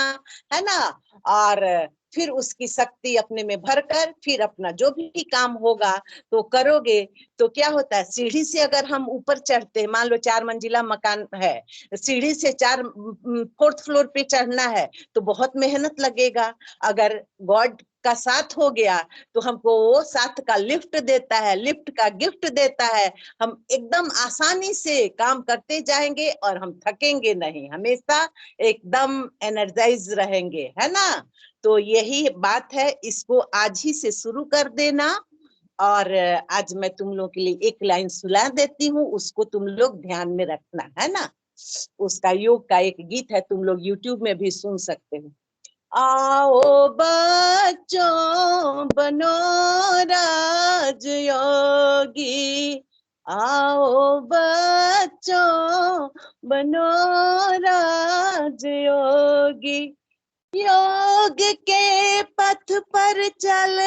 है ना, और फिर उसकी शक्ति अपने में भरकर फिर अपना जो भी काम होगा तो करोगे। तो क्या होता है, सीढ़ी से अगर हम ऊपर चढ़ते, मान लो 4 मंजिला मकान है, सीढ़ी से 4th फ्लोर पे चढ़ना है तो बहुत मेहनत लगेगा। अगर गॉड का साथ हो गया तो हमको वो साथ का लिफ्ट देता है, लिफ्ट का गिफ्ट देता है, हम एकदम आसानी से काम करते जाएंगे और हम थकेंगे नहीं, हमेशा एकदम एनर्जाइज रहेंगे, है ना। तो यही बात है, इसको आज ही से शुरू कर देना। और आज मैं तुम लोग के लिए एक लाइन सुना देती हूँ, उसको तुम लोग ध्यान में रखना, है ना। उसका योग का एक गीत है, तुम लोग YouTube में भी सुन सकते हो। आओ बच्चों बनो राज योगी, आओ बच्चों बनो राज योगी, योग के पथ पर चल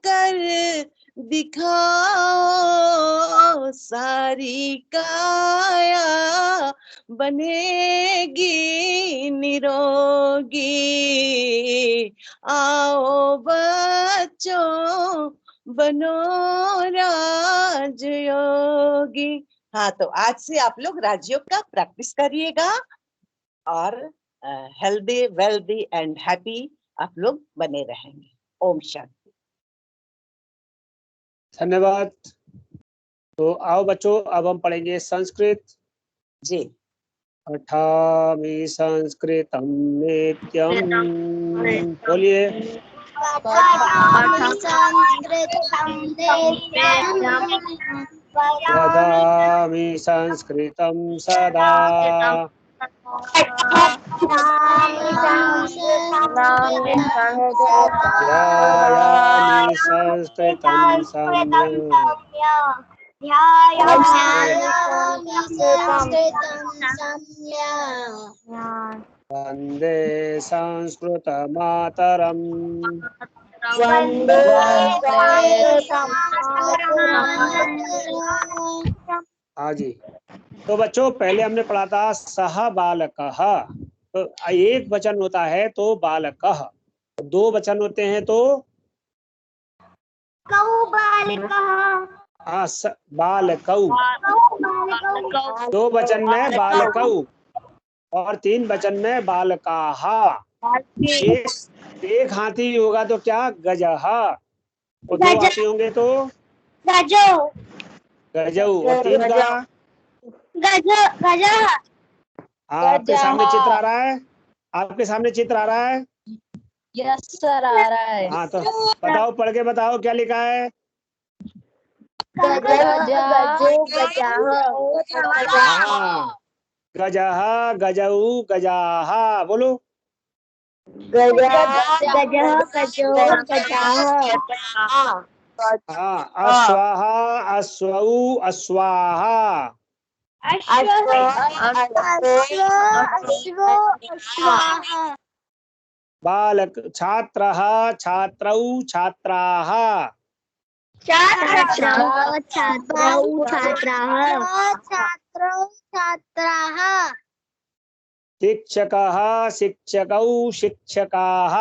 कर दिखाओ, सारी काया बनेगी निरोगी, आओ बच्चों बनो राज योगी। हाँ, तो आज से आप लोग राजयोग का प्रैक्टिस करिएगा और हेल्दी, वेल्दी एंड हैप्पी आप लोग बने रहेंगे। ओम शांति। धन्यवाद। तो आओ बच्चों, अब हम पढ़ेंगे संस्कृत जी। पठामि संस्कृतं नित्यं, बोलिए। वदामि संस्कृतं सदा, ध्यायामि संस्कृतं सम्यक्। वन्दे संस्कृत मातरम। वन्दे हाँ जी। तो बच्चों पहले हमने पढ़ा था सह बालकः, तो एक वचन होता है तो बालकः, दो वचन होते हैं तो कौ बालिकः। हाँ बालकौ, बालिकौ। दो वचन में बालकौ और तीन वचन में बालकाः। एक हाथी होगा तो क्या गजः, और दो हाथी होंगे तो गजो। गजौ, और तीन का गजः। हाँ आपके सामने चित्र आ रहा है, आपके सामने चित्र आ रहा है। यस सर आ रहा है। हाँ तो बताओ, पढ़ के बताओ क्या लिखा है। हाँ गजः गजौ गजाः, बोलो। हाँ अश्वः अश्वौ अश्वाः, बालक छात्रः छात्रौ छात्राः, शिक्षकः शिक्षकौ शिक्षकाः।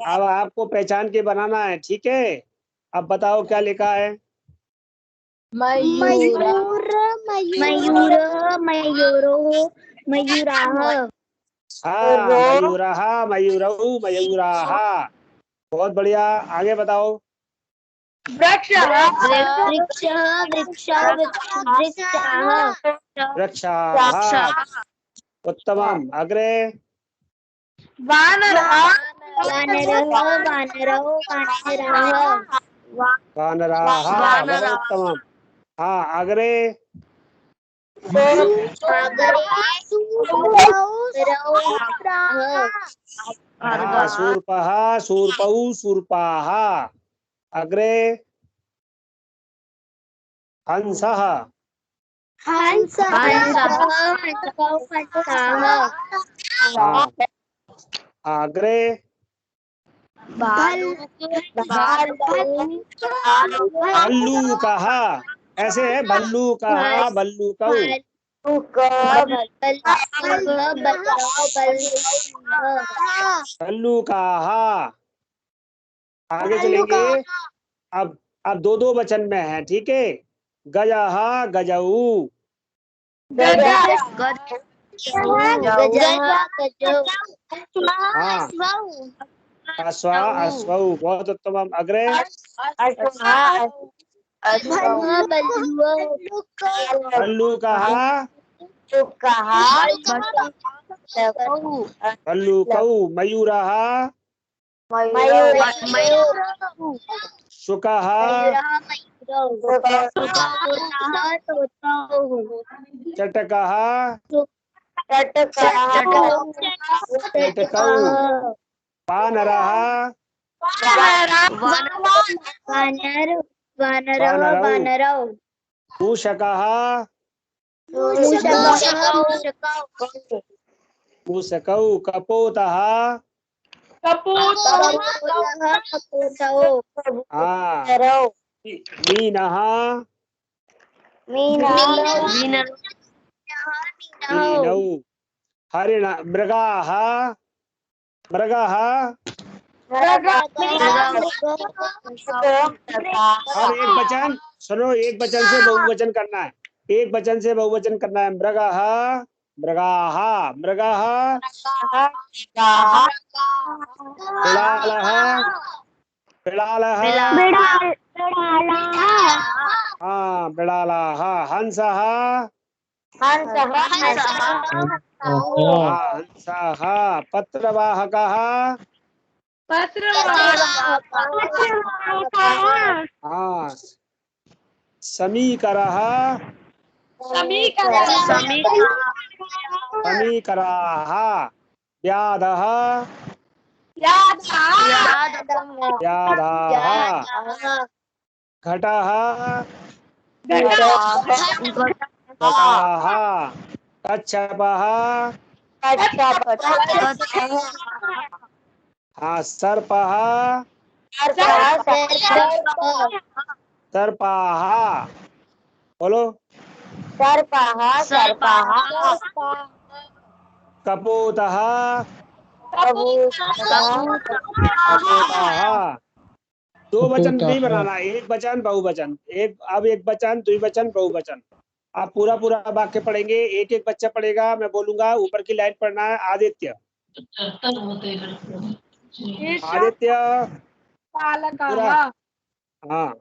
अब आपको पहचान के बनाना है, ठीक है। अब बताओ क्या लिखा है। हाँ मयूरः मयूरौ मयूराः, बहुत बढ़िया। आगे बताओ। वृक्षाः, उत्तमम्। अग्रे वानराः, बहुत उत्तमम्। हाँ अग्रे हाँ शूर्पः शूर्पौ शूर्पाः। अग्रे हंसः, हाँ अग्रे भल्लूकः, ऐसे है भल्लूकः भल्लूकौ, भल्लूकाः। आगे चलेंगे। अब दो दो वचन में है, ठीक है। गजः गजौ, हाँ अश्वा अश्वौ, बहुत उत्तम। अग्रे भल्लूकः भल्लूकौ, मयूरः शुकः चटकः चटकौ, वानरः वानरौ, मूषकः मूषकौ, कपोतः हाँ मीनः मीनौ, हरिण मृगाः मृगः। अब एक वचन सुनो, एक वचन से बहुवचन करना है, एक वचन से बहुवचन करना है। मृगः मृगाः मृगः, बिड़ालः बिड़ालः, हाँ बिड़ालाः। हंसः हंसः, पत्रवाहकः हाँ समीकरः समीकराः, व्याधः व्याधाः, घटः घटाः कच्छपः हाँ सर्पः सर्पाः बोलो कपोतः कपोताः। दो वचन नहीं बनाना, एक वचन बहुवचन, अब एक वचन द्विवचन बहुवचन। आप पूरा पूरा वाक्य पढ़ेंगे, एक एक बच्चा पढ़ेगा, मैं बोलूंगा ऊपर की लाइन पढ़ना है। आदित्य आदित्य पूरा हाँ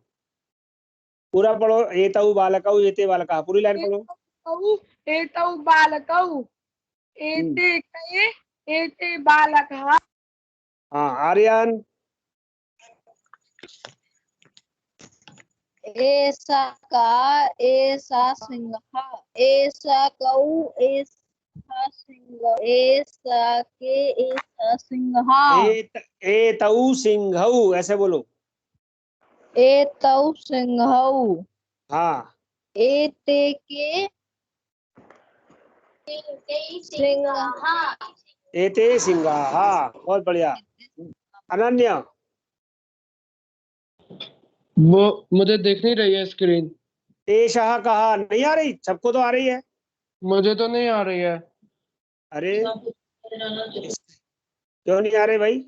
पूरा पढ़ो। एतौ बालकौ एते बालकः, पूरी लाइन पढ़ो। एतौ बालकौ एते बालकः। हाँ आर्यन ऐसा का ऐसा सिंह, ऐसा कौ ऐसा सिंह, ऐसा के ऐसा सिंह, एतौ सिंहौ, ऐसे बोलो। एतौ सिंहौ, हाँ एते के सिंह, एते सिंहाः। बहुत बढ़िया। अनन्या वो मुझे दिख नहीं रही है स्क्रीन। एषः कहा नहीं आ रही? सबको तो आ रही है। मुझे तो नहीं आ रही है। अरे क्यों नहीं आ रही भाई?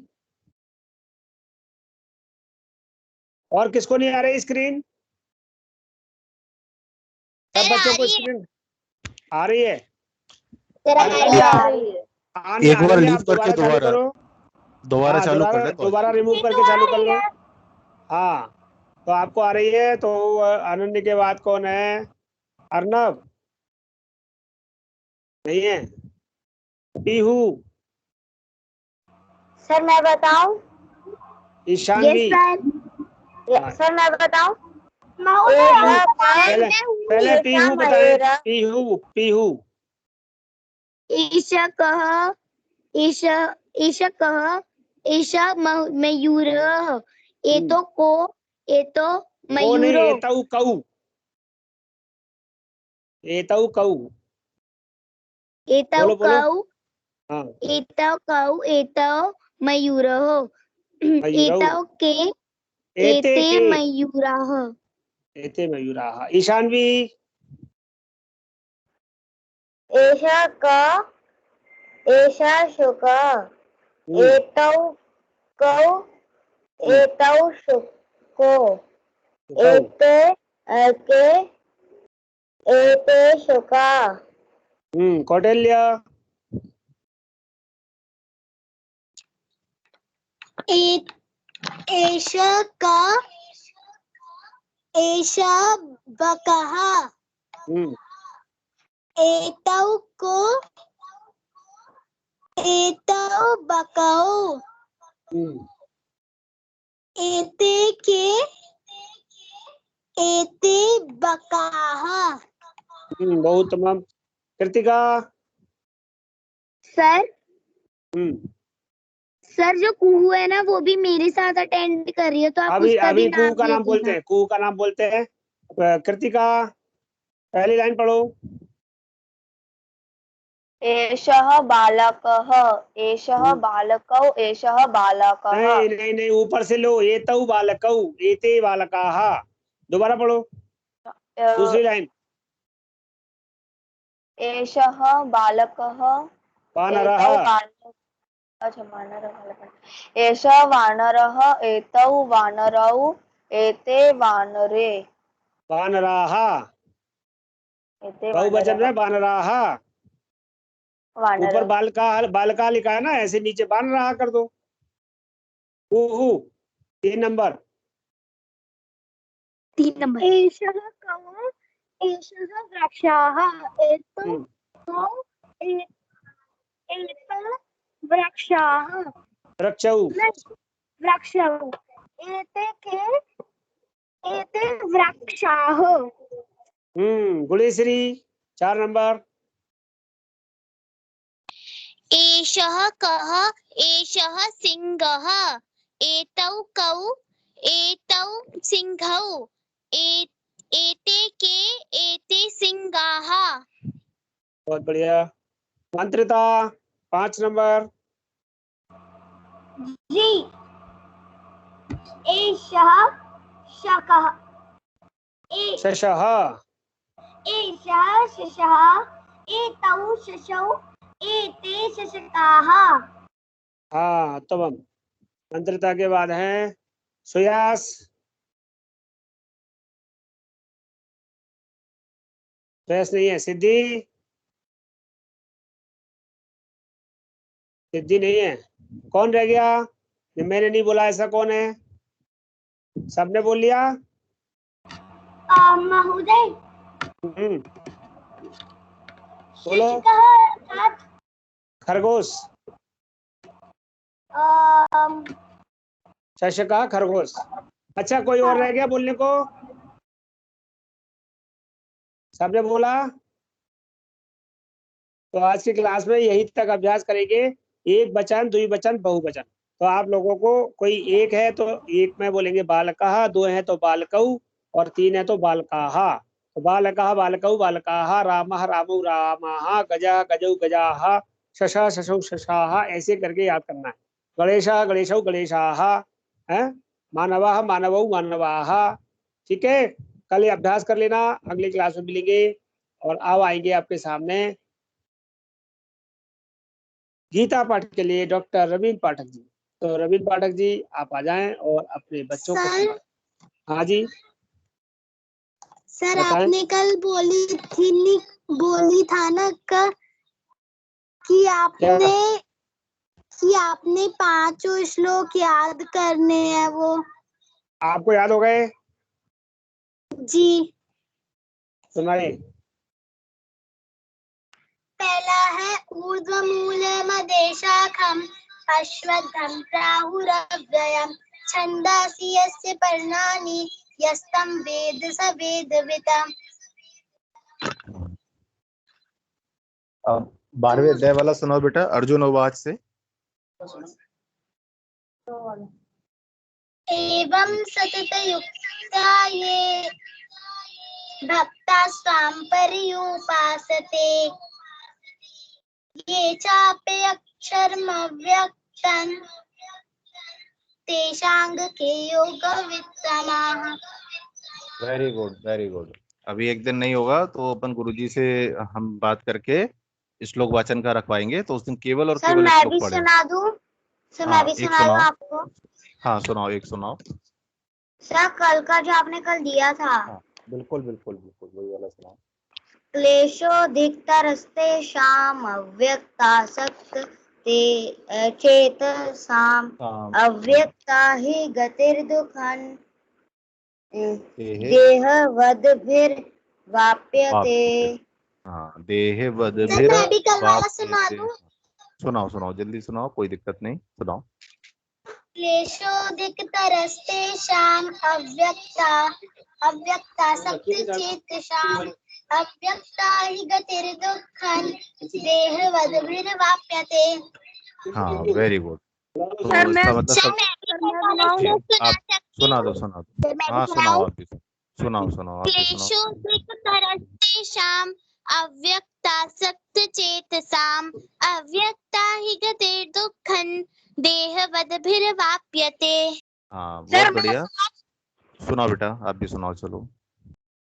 और किसको नहीं आ रही स्क्रीन? सब बच्चों को स्क्रीन आ रही है। एक बार लीव करके दोबारा चालू कर ले। दोबारा रिमूव करके चालू कर लो। हाँ तो आपको आ रही है। तो अनन्य के बाद कौन है? अर्नब नहीं है? पीहू सर मैं बताऊं? ईशानवी सर मैं बताऊं? पहले पीहू बताए। पीहू पीहू ईशकः ईशा मयूरः एतो को एतो वो नहीं, मयूरो एतौ कौ एतौ कौ एतौ बोलो बोलो। कौ हाँ एतौ कौ एतौ मयूरः एतौ के एते एते के मयूराः एते मयूराः। ईशानवी एषा क एषा शुकः एतौ कौ एतौ शुको एते के एते शुका। कौटिल्य एषा का एषा बकः एतौ को एतौ बकौ एते के एते बकाः। बहुत तमाम। कृतिका सर सर जो कुहू है ना वो भी मेरे साथ अटेंड कर रही है, तो आप अभी उसका अभी भी कुहू नाम का दे नाम बोलते देना। हैं। कुहू का नाम बोलते हैं। कृतिका पहली लाइन पढ़ो। एषः बालकः, एषः बालकौ, एषः बालकः। नहीं नहीं नहीं, ऊपर से लो। एतौ बालकौ एते बालकाः। दोबारा पढ़ो दूसरी लाइन। एषः बालकः, वानरः एतौ बालकः, अच्छा वानरः, एषः वानरः, एतौ वानरौ, एते वानरे, वानराः। एते बहुवचन में वानरः, वानराः। ऊपर बालका लिखा है ना, ऐसे नीचे वानराः कर दो। कुहू 3 नंबर। 3 नंबर। एषः कौ एषः वृक्षः एतौ कौ एतौ वृक्षः वृक्षौ वृक्षौ एते के एते वृक्षाः। गुलेश्री 4 नंबर। एषः कः एषः सिंहः एतौ कौ एतौ सिंहौ एते के एते सिंगाः। बहुत बढ़िया। मंत्रिता 5 नंबर। जी एषः शकः शशः। एषः शशः एतौ शशौ एते शशकाः। हाँ उत्तम। मंत्रिता के बाद है सुयास। सुयास नहीं है। सिद्धि। सिद्धि नहीं है। कौन रह गया? मैंने नहीं बोला ऐसा कौन है? सबने बोल लिया? महोदय बोलो। शशकः खरगोश। शशका खरगोश। अच्छा कोई और रह गया बोलने को? सबने बोला? तो आज की क्लास में यही तक अभ्यास करेंगे। एक वचन, द्विवचन, बहुवचन। तो आप लोगों को कोई एक है तो एक में बोलेंगे बालकः, 2 है तो बालकौ, और 3 है तो बालकाः। तो बालकः बालकौ बालकाः, रामः रामौ रामाः, गजः गजौ गजाः, शशः शशौ शशाः, ऐसे करके याद करना है। गणेशः गणेशौ गणेशाः, हैं, मानवः मानवौ मानवाः। ठीक है, कल ये अभ्यास कर लेना। अगली क्लास में मिलेंगे। और अब आएंगे आपके सामने गीता पाठ के लिए डॉक्टर रवीन पाठक जी। तो रवीन पाठक जी आप आ जाएं और अपने बच्चों को। हाँ जी सर बताएं। आपने कल बोली था ना कि आपने 5 श्लोक याद करने हैं। वो आपको याद हो गए? जी। सुनाइए। पहला है ऊर्ध्वमूले मदे शाखम अश्वत्थम प्राहुरव्ययम् छन्दांसि यस्य पर्णानि यस्तं वेद स वेदवित्। अब 12वें अध्याय वाला सुनाओ बेटा, अर्जुन उवाच से। एवं सततयुक्ता ये भक्ता स्वां पर्युपासते ये चापि अक्षरमव्यक्तं तेषां के योगवित्तमाः। Very good very good. अभी एक दिन नहीं होगा तो अपन गुरुजी से हम बात करके श्लोक वाचन का रखवाएंगे, तो उस दिन केवल और सर केवल मैं श्लोक भी पढ़े। सुना दूं? सर मैं हाँ भी एक सुना दूं सुनाओ। आपको? हाँ सुनाओ, एक सुनाओ। सर कल का जो आपने कल दिया था। हाँ बिल्कुल बिल्कुल बिल्कुल वही वाला सुनाओ। क्लेशोऽधिकतरस्तेषाम् अव्यक्तासक्त चेतसाम् अव्यक्ता हि गतिर्दुःखं देहवद्भिर्वाप्यते। हाँ देहवद्भिर्वाप्यते। सर मैं भी कल वाला सुना दूं? सुनाओ सुनाओ जल्दी सुनाओ, कोई दिक्कत नहीं, सुनाओ। क्लेशोऽधिकतरस्तेषाम् अव्यक्तासक्तचेतसाम् अव्यक्ता हि गतिर्दुःखं देहवद्भिर्वाप्यते। हाँ वेरी गुड। तो सर मैं इसका मतलब आप सुना दो सुना सुना दो। हाँ सुनाओ आप भी, सुनाओ सुनाओ आप भी सुनाओ। क्लेशोऽधिकतरस्तेषाम् अव्यक्तासक्तचेतसाम् अव्यक्ता हि गतिर्दुःखं देहवद्भिर्वाप्यते। हाँ बहुत बढ़िया। सुनाओ बेटा, आप भी सुनाओ चलो।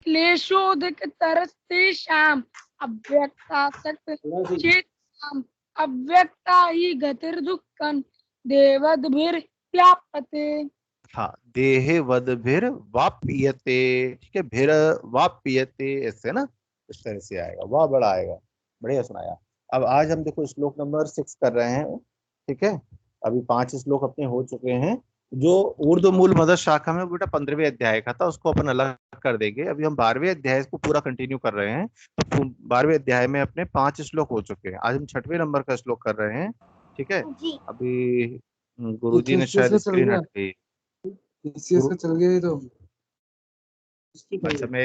क्लेशोऽधिकतरस्तेषाम् अव्यक्तासक्तचेतसाम् अव्यक्ता हि गतिर्दुःखं देवद्भिर्व्याप्यते। हाँ देहवद्भिर्वाप्यते, ठीक है, भिर वाप्यते ऐसे ना, इस तरह से आएगा, वाह बड़ा आएगा। बढ़िया सुनाया। अब आज हम देखो श्लोक नंबर 6 कर रहे हैं, ठीक है। अभी 5 श्लोक अपने हो चुके हैं। जो ऊर्ध्वमूल मदर शाखा में बेटा 15वें अध्याय का था, उसको अपन अलग कर देंगे। अभी हम 12वें अध्याय को पूरा कंटिन्यू कर रहे हैं। तो 12वें अध्याय में अपने 5 श्लोक हो चुके हैं। आज हम 6वें नंबर का श्लोक कर रहे हैं, ठीक है। अभी गुरुजी ने शायद स्क्रीन हट गई। चल गया तो अच्छा मैं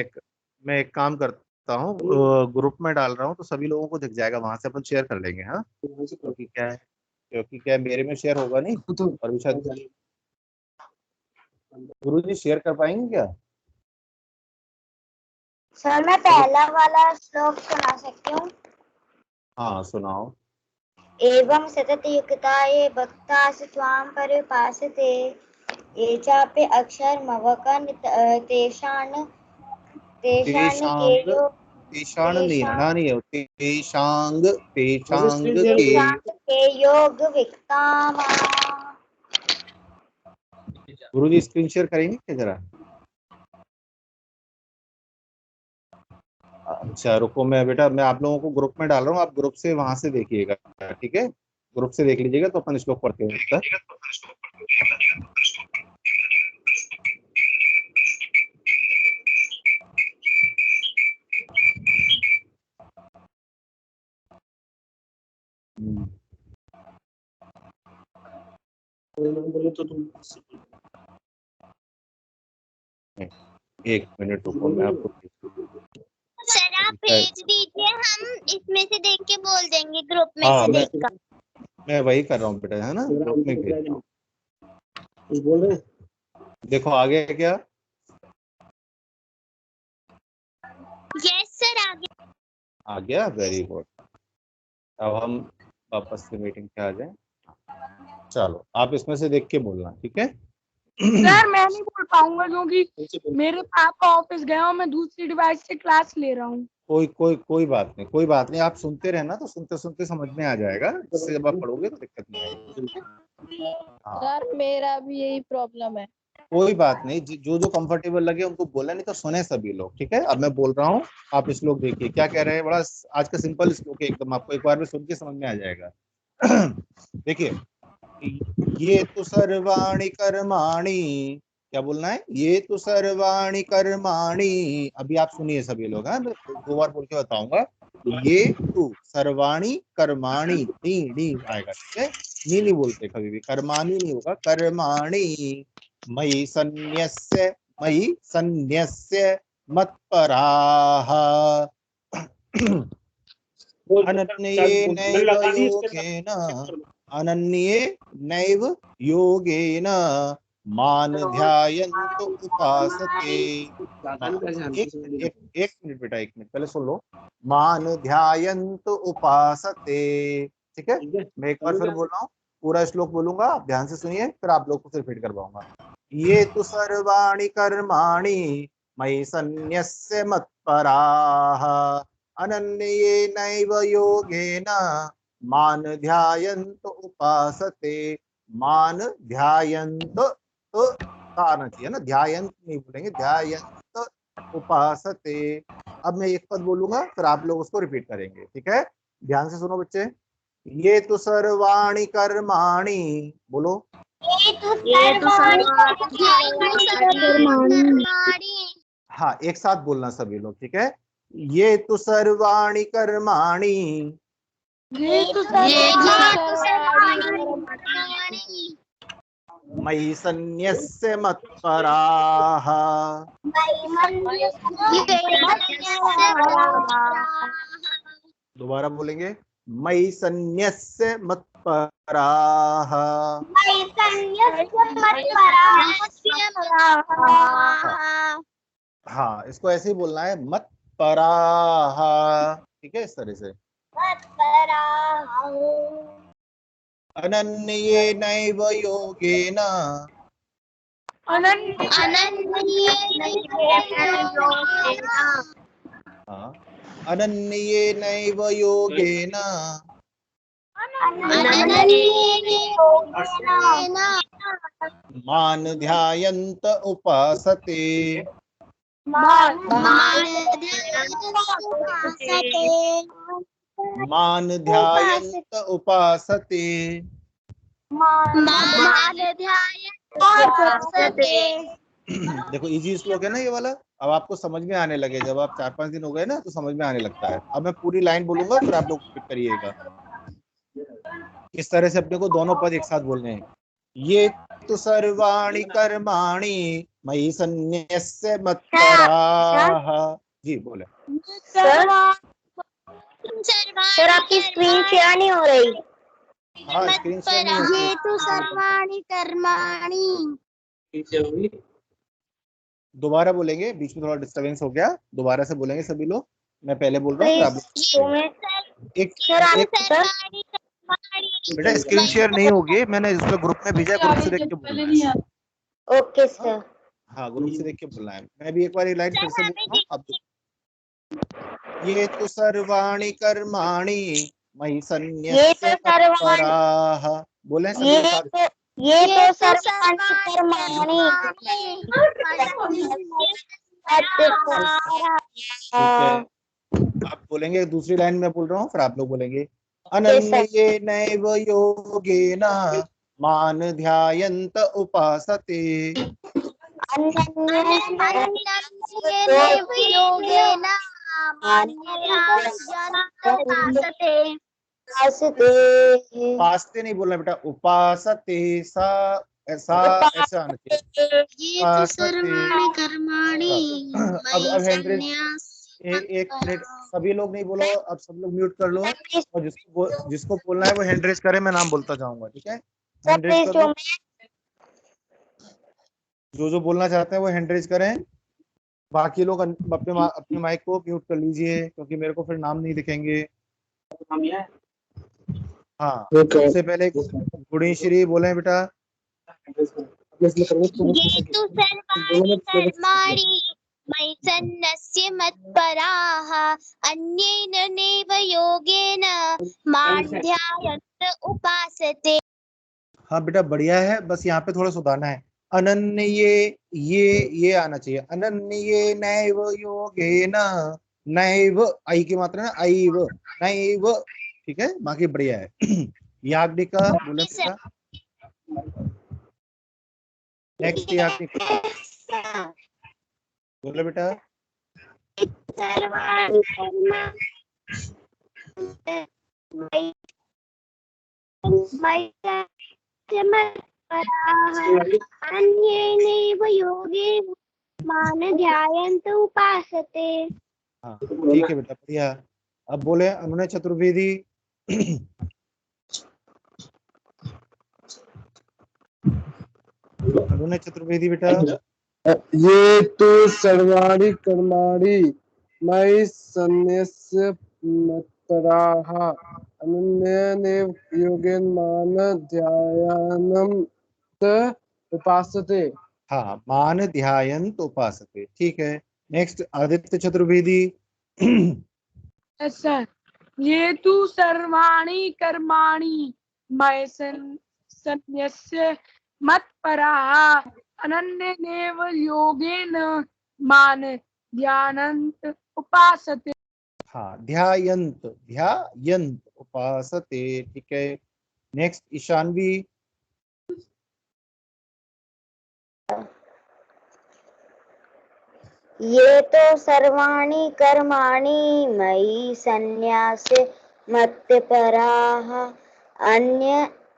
एक काम करता हूँ, ग्रुप में डाल रहा हूँ तो सभी लोगों को दिख जाएगा, वहां से अपन शेयर कर लेंगे। हाँ क्योंकि क्या है मेरे में शेयर होगा नहीं, और भी शायद गुरुजी शेयर कर पाएंगे क्या? सर मैं पहला वाला श्लोक सुना सकती हूँ? हाँ सुनाओ। एवं सततयुक्ताये भक्ताः त्वां पर्युपासते ये चापि अक्षरमवकं तेषां के योग तेषाण नहीं है, ना नहीं है, तेषांग तेषांग के योग विक्तामा। गुरुजी स्क्रीन शेयर करेंगे क्या जरा? अच्छा रुको, मैं बेटा मैं आप लोगों को ग्रुप में डाल रहा हूँ, आप ग्रुप से वहां से देखिएगा, ठीक है? ग्रुप से देख लीजिएगा तो अपन श्लोक पढ़ते हैं तब तक। बोले तो तुम एक मिनट रुको, मैं आपको सर आप भेज दीजिए, हम इसमें से देख के बोल देंगे ग्रुप में हाँ से देखकर। मैं वही कर रहा हूँ बेटा, है ना? ग्रुप में भेज रहा हूँ। कुछ बोल रहे? देखो आ गया क्या? यस सर आ गया। आ गया, वेरी गुड। अब हम वापस से मीटिंग पे आ जाएं। चलो आप इसमें से देख के बोलना, ठीक है? सर मैं नहीं बोल पाऊंगा क्योंकि मेरे पापा ऑफिस गए और मैं दूसरी डिवाइस से क्लास ले रहा हूँ। कोई बात नहीं, कोई बात नहीं, आप सुनते रहना तो सुनते सुनते समझ में आ जाएगा, इससे जब आप पढ़ोगे तो दिक्कत नहीं आएगी। हाँ सर मेरा भी यही प्रॉब्लम है। कोई बात नहीं, जो जो कंफर्टेबल लगे उनको बोला, नहीं तो सुने सभी लोग, ठीक है? अब मैं बोल रहा हूँ, आप इस लोग देखिए क्या कह रहे हैं। बड़ा आज का सिंपल श्लोक है एकदम, आपको एक बार में सुन के समझ में आ जाएगा। देखिए, ये तो सर्वाणि कर्माणि, क्या बोलना है? ये तो सर्वाणि कर्माणि। अभी आप सुनिए सभी लोग, हाँ? मैं 2 बार बोल के बताऊंगा। ये तो सर्वाणि कर्माणि, नी आएगा, ठीक है? नी नहीं बोलते कभी भी, कर्माणि नहीं होगा, कर्माणि मयि सन्न्यस्य मत्पराः अनन्येनैव योगेन मान ध्यायन्तो उपासते। एक मिनट बेटा, एक मिनट पहले सुन लो। मान ध्यायन्तो उपासते, ठीक है? मैं एक बार फिर बोल रहा हूँ, पूरा श्लोक बोलूंगा, आप ध्यान से सुनिए, फिर आप लोग को सिर्फ रिपीट करवाऊंगा। ये तो सर्वाणि कर्माणि मयि सन्न्यस्य मत्पराः अनन्येनैव योगेन मान ध्यायन्तो उपासते। मान ध्यायन्त आना चाहिए ना, ध्यायन्त नहीं बोलेंगे, ध्यायन्त उपासते। अब मैं एक पद बोलूंगा, फिर आप लोग उसको रिपीट करेंगे, ठीक है? ध्यान से सुनो बच्चे। ये तो सर्वाणि कर्माणि, बोलो। हाँ एक साथ बोलना सभी लोग, ठीक है? ये तो सर्वाणि कर्माणि मयि सन्न्यस्य मत्पराः। दोबारा बोलेंगे, मयि सन्न्यस्य मत्पराः। हाँ इसको ऐसे ही बोलना है, मत्पराः, ठीक है? इस तरह से। अनन्येनैव योगेन, अनन्येनैव योगेन मान ध्यायन्त उपासते। मान ध्यायन्त उपासते। देखो इजी श्लोक है ना ये वाला। अब आपको समझ में आने लगे, जब आप 4-5 दिन हो गए ना तो समझ में आने लगता है। अब मैं पूरी लाइन बोलूंगा, फिर आप लोग रिपीट करिएगा। इस तरह से अपने को दोनों पद एक साथ बोलने हैं। ये तो सर्वाणि कर्माणि मयि सन्न्यस्य मत्पराः। जी बोले। सर आपकी स्क्रीन शेयर नहीं हो रही। हाँ स्क्रीन शेयर नहीं होती। ये तो सर्वाणि कर्माणि दोबारा बोलेंगे, बीच में थोड़ा डिस्टरबेंस हो गया, दोबारा से बोलेंगे सभी लोग। मैं पहले बोल रहा हूँ फिर आप लोग। एक बेटा स्क्रीन शेयर नहीं होगी, मैंने इस पर ग्रुप में भेजा, ग्रुप से देख के बोलना है। Okay sir. हाँ ग्रुप से देख के बोलना है। मैं भी एक बार ये लाइन फिर से बोल रहा हूँ आप। ये तो सर्वाणि कर्माणि मयि सन्न्यस्य मत्पराः। बोले सभी लोग साथ। ये तो सर्वाणि कर्माणि ठीक है, आप बोलेंगे, दूसरी लाइन में बोल रहा हूँ फिर आप लोग बोलेंगे। अनन्येनैव योगेन मान् ध्यायन्त उपासते। उपासते नहीं बोलना बेटा, उपासते। सा ऐसा ऐसा आना चाहिए। ये तो सर्वाणि कर्माणि अब हैंड रेज, एक मिनट, सभी लोग नहीं बोलो, अब सब लोग म्यूट कर लो, और जिसको बोलना है वो हैंड रेज करे, मैं नाम बोलता जाऊंगा, ठीक है? हैंड रेज करो, जो बोलना चाहते हैं वो हैंड रेज करें। बाकी लोग अपने माइक को म्यूट कर लीजिए, क्योंकि मेरे को फिर नाम नहीं दिखेंगे। हाँ, सबसे पहले गुणीश्री बोले बेटा। ये तो सर्वाणि कर्माणि मयि सन्न्यस्य मत्पराः अन्येन नैव योगेन मां ध्यायन्त उपासते। हाँ बेटा बढ़िया है, बस यहाँ पे थोड़ा सुधारना है। अनन्य ये आना चाहिए। अनन्य नैव योगेन, नैव आई की मात्रा ना, ऐव नैव, ठीक है, बाकी बढ़िया है। याज्ञिका बोले बेटा। नेक्स्ट याज्ञिका बोले बेटा। सर्वाणि कर्माणि मयि सन्न्यस्य मत्पराः अन्येनैव योगेन मां ध्यायन्त उपासते। हाँ ठीक है बेटा बढ़िया। अब बोले अनुनय चतुर्वेदी। अनुनय चतुर्वेदी बेटा। ये तो सर्वाणि कर्माणि मयि सन्न्यस्य मत्पराः अन्येनैव योगेन मां ध्यायन्त उपासते। हाँ, मान ध्यायन्त उपासते, ठीक है। नेक्स्ट आदित्य चतुर्वेदी। सर ये तु सर्वाणि कर्माणि मयि सन्न्यस्य मत्पराः अनन्येनैव योगेन मां ध्यायन्त उपासते। हाँ, ध्यायन्त उपासते, ठीक है। नेक्स्ट ईशानवी। ये तो सर्वाणि कर्माणि मयि सन्न्यस्य मत्पराः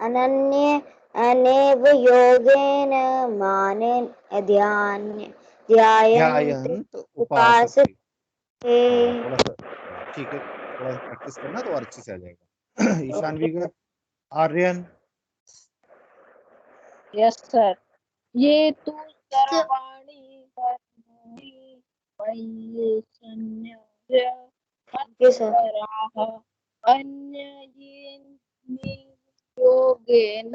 अनन्येनैव योगेन मां ध्यायन्त उपासते। थोड़ा सा ठीक है, थोड़ा प्रैक्टिस करना तो और अच्छे से आ जाएगा। ईशानवी का आर्यन। Yes sir. ये तो सर्वाणि कर्माणि मयि सन्न्यस्य मत्पराः अन्येनैव योगेन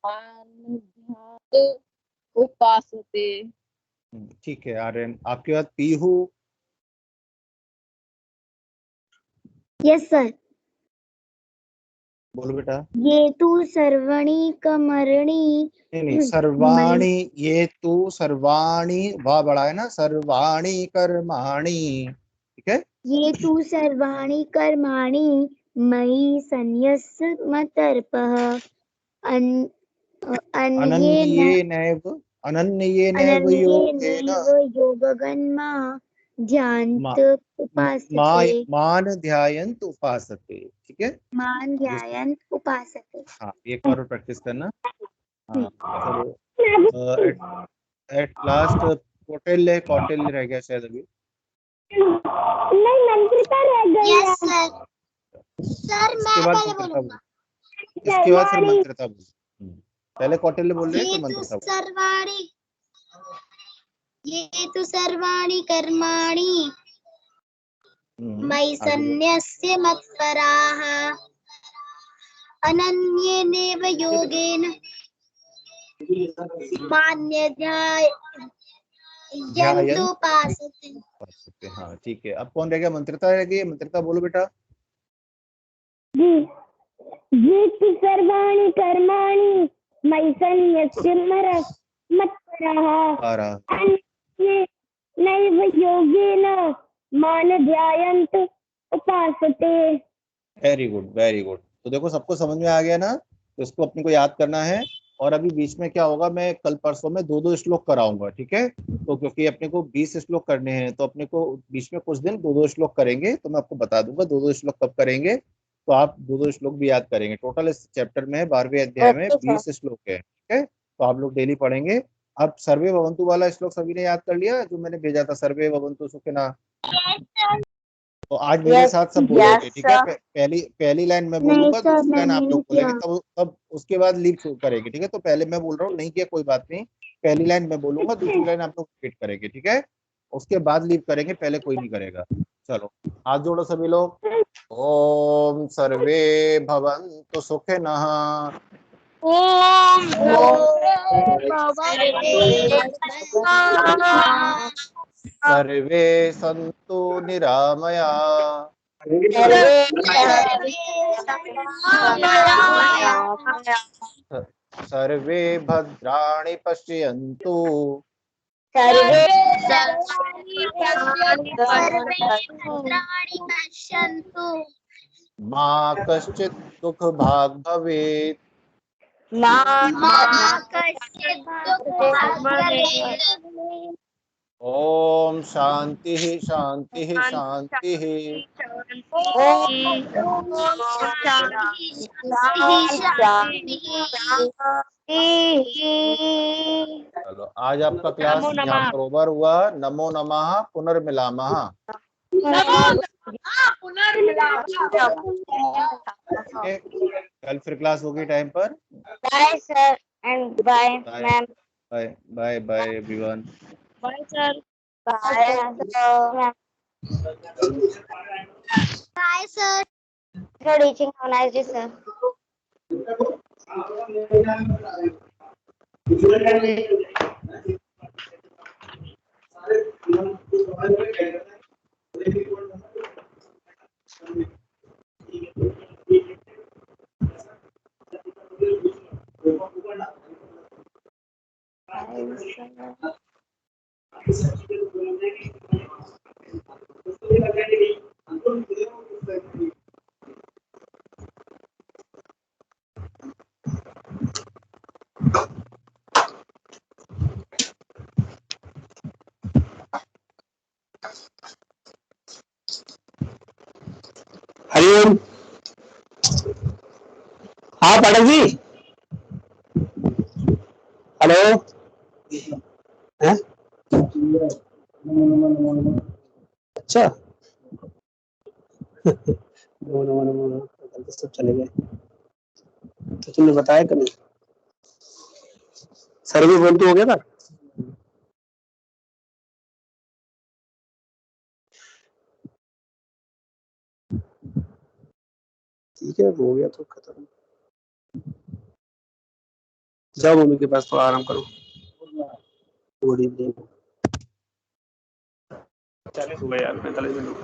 मां ध्यायन्त उपासते। ठीक है आर्यन। आपके बाद पीहू। Yes sir. बोलो बेटा। ये तु सर्वाणि कर्माणि नहीं, सर्वाणि, ये तू सर्वाणि, वाह बड़ा है ना, सर्वाणि कर्माणि, ठीक है। ये तु सर्वाणि कर्माणि मयि सन्न्यस्य मत्पराः अनन्येनैव योगेन योगेन मां ध्यायन्त उपासते। मान ध्यायन्त उपासते, ठीक है। मां ध्यायन्त उपासते। हाँ, एक बार और प्रैक्टिस करना। हाँ चलो। एट लास्ट कौटिल्य रह गया शायद अभी। नहीं, मंत्रिता रह गई। Yes sir. सर मैं पहले बोलूंगा। इसके बाद फिर मंत्रिता बोल। पहले कौटिल्य बोल रहे हैं, फिर ये तो मंत्रिता बोल। सर्वाणि ये तु सर्वाणि कर्माणि मयि आगे सन्न्यस्य मत्पराः अनन्येनैव योगेन मान्यध्यायन्तुपासते। हाँ ठीक है। अब कौन रह गया? मंत्रिता रह गई। मंत्रिता बोलो बेटा। ये तु सर्वाणि कर्माणि मयि सन्न्यस्य मत्पराः आ रहा अन्येनैव योगेन मां ध्यायन्त उपासते। Very good very good. तो देखो सबको समझ में आ गया ना, तो इसको अपने को याद करना है। और अभी बीच में क्या होगा, मैं कल परसों में 2-2 श्लोक कराऊंगा, ठीक है। तो क्योंकि अपने को 20 श्लोक करने हैं, तो अपने को बीच में कुछ दिन 2-2 श्लोक करेंगे। तो मैं आपको बता दूंगा 2-2 श्लोक कब करेंगे, तो आप 2-2 श्लोक भी याद करेंगे। टोटल इस चैप्टर में 12वें अध्याय में 20 श्लोक है, ठीक है। तो आप लोग डेली पढ़ेंगे। अब सर्वे भवन्तु वाला श्लोक सभी ने याद कर लिया, जो मैंने भेजा था, सर्वे भवन्तु सुखिनः। तो आज मेरे साथ सब बोलोगे, ठीक है। पहली लाइन मैं बोलूंगा, दूसरी लाइन आप लोग बोलेंगे, तब उसके बाद लीव शुरू करेंगे, ठीक है। तो पहले मैं बोल रहा हूँ, नहीं किया कोई बात नहीं। पहली लाइन मैं बोलूंगा, दूसरी लाइन आप लोग रिपीट करेंगे, ठीक है। उसके बाद लीव करेंगे, पहले कोई नहीं करेगा। चलो हाथ जोड़ो सभी लोग। ओम सर्वे भवन्तु सुखिनः। ओम सर्वे सन्तु निरामया। सर्वे भद्राणि पश्यन्तु। पश्यन्तु मा कश्चित् दुःखभाग् भवेत्। मा कश्चित् दुःखभाग् भवेत्। ओम शांति शांति शांति। चलो आज आपका क्लास यहाँ पर ओवर हुआ। नमो नमः पुनर्मिलामः। कल फिर क्लास होगी टाइम पर। Bye sir and bye ma'am. Bye bye bye everyone. Bye sir. Bye, sir. For teaching, have a nice day, sir. Hari Om. हाँ पाठक जी, हेलो। अच्छा सब चले गए, तो तुमने बताया कि नहीं? सर्वे बोल तो हो गया था। ठीक है, हो गया तो खत्म। जाओ मम्मी के पास, थोड़ा आराम करो। Good evening. 40 हो गए यार, 45 मिनट।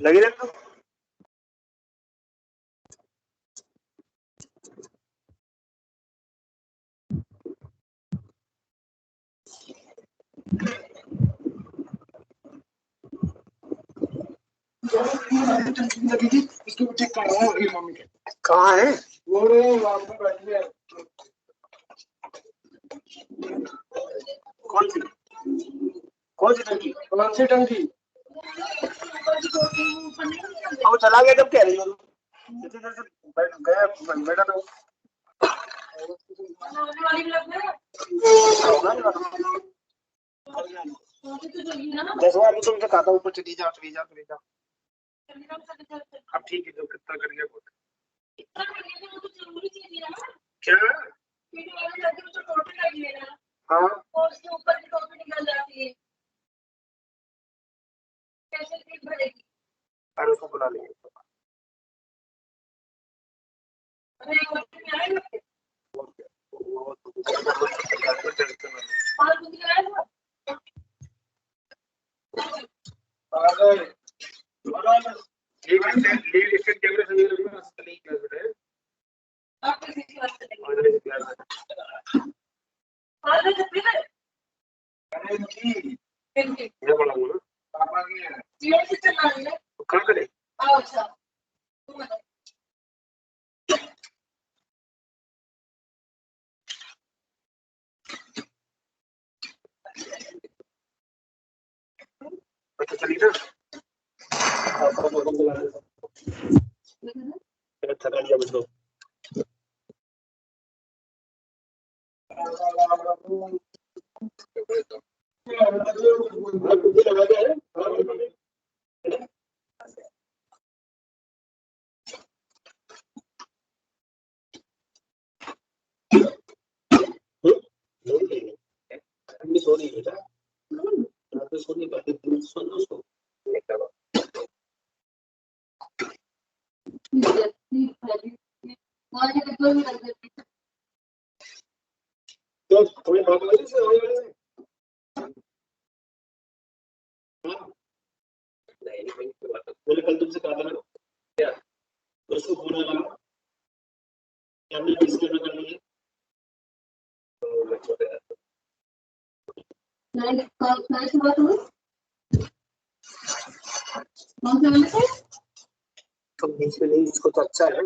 लगी रहता। की टंकी लगी थी उसके पीछे कहाँ है मम्मी के? कहाँ है वो? रे वहाँ पे बैठी है। कौन सी टंकी? कौन सी टंकी? वो चला गया जब कह रही हो बैठ गया बेटा तो दसवा भी तुमसे कहा था ऊपर चली जाओ। अब ठीक है जो कितना कर गया क्या? हाँ अरे उसको बुला लेंगे। चली ना थका लिया बच्चों। सो नहीं बेटा सो नहीं पाती सो तो थोड़ी बात वाली से मैंने कल तुमसे कहा था ना क्या उसको फोन लगा क्या हमने डिस्कस करनी है तो बीच में नहीं इसको तो अच्छा है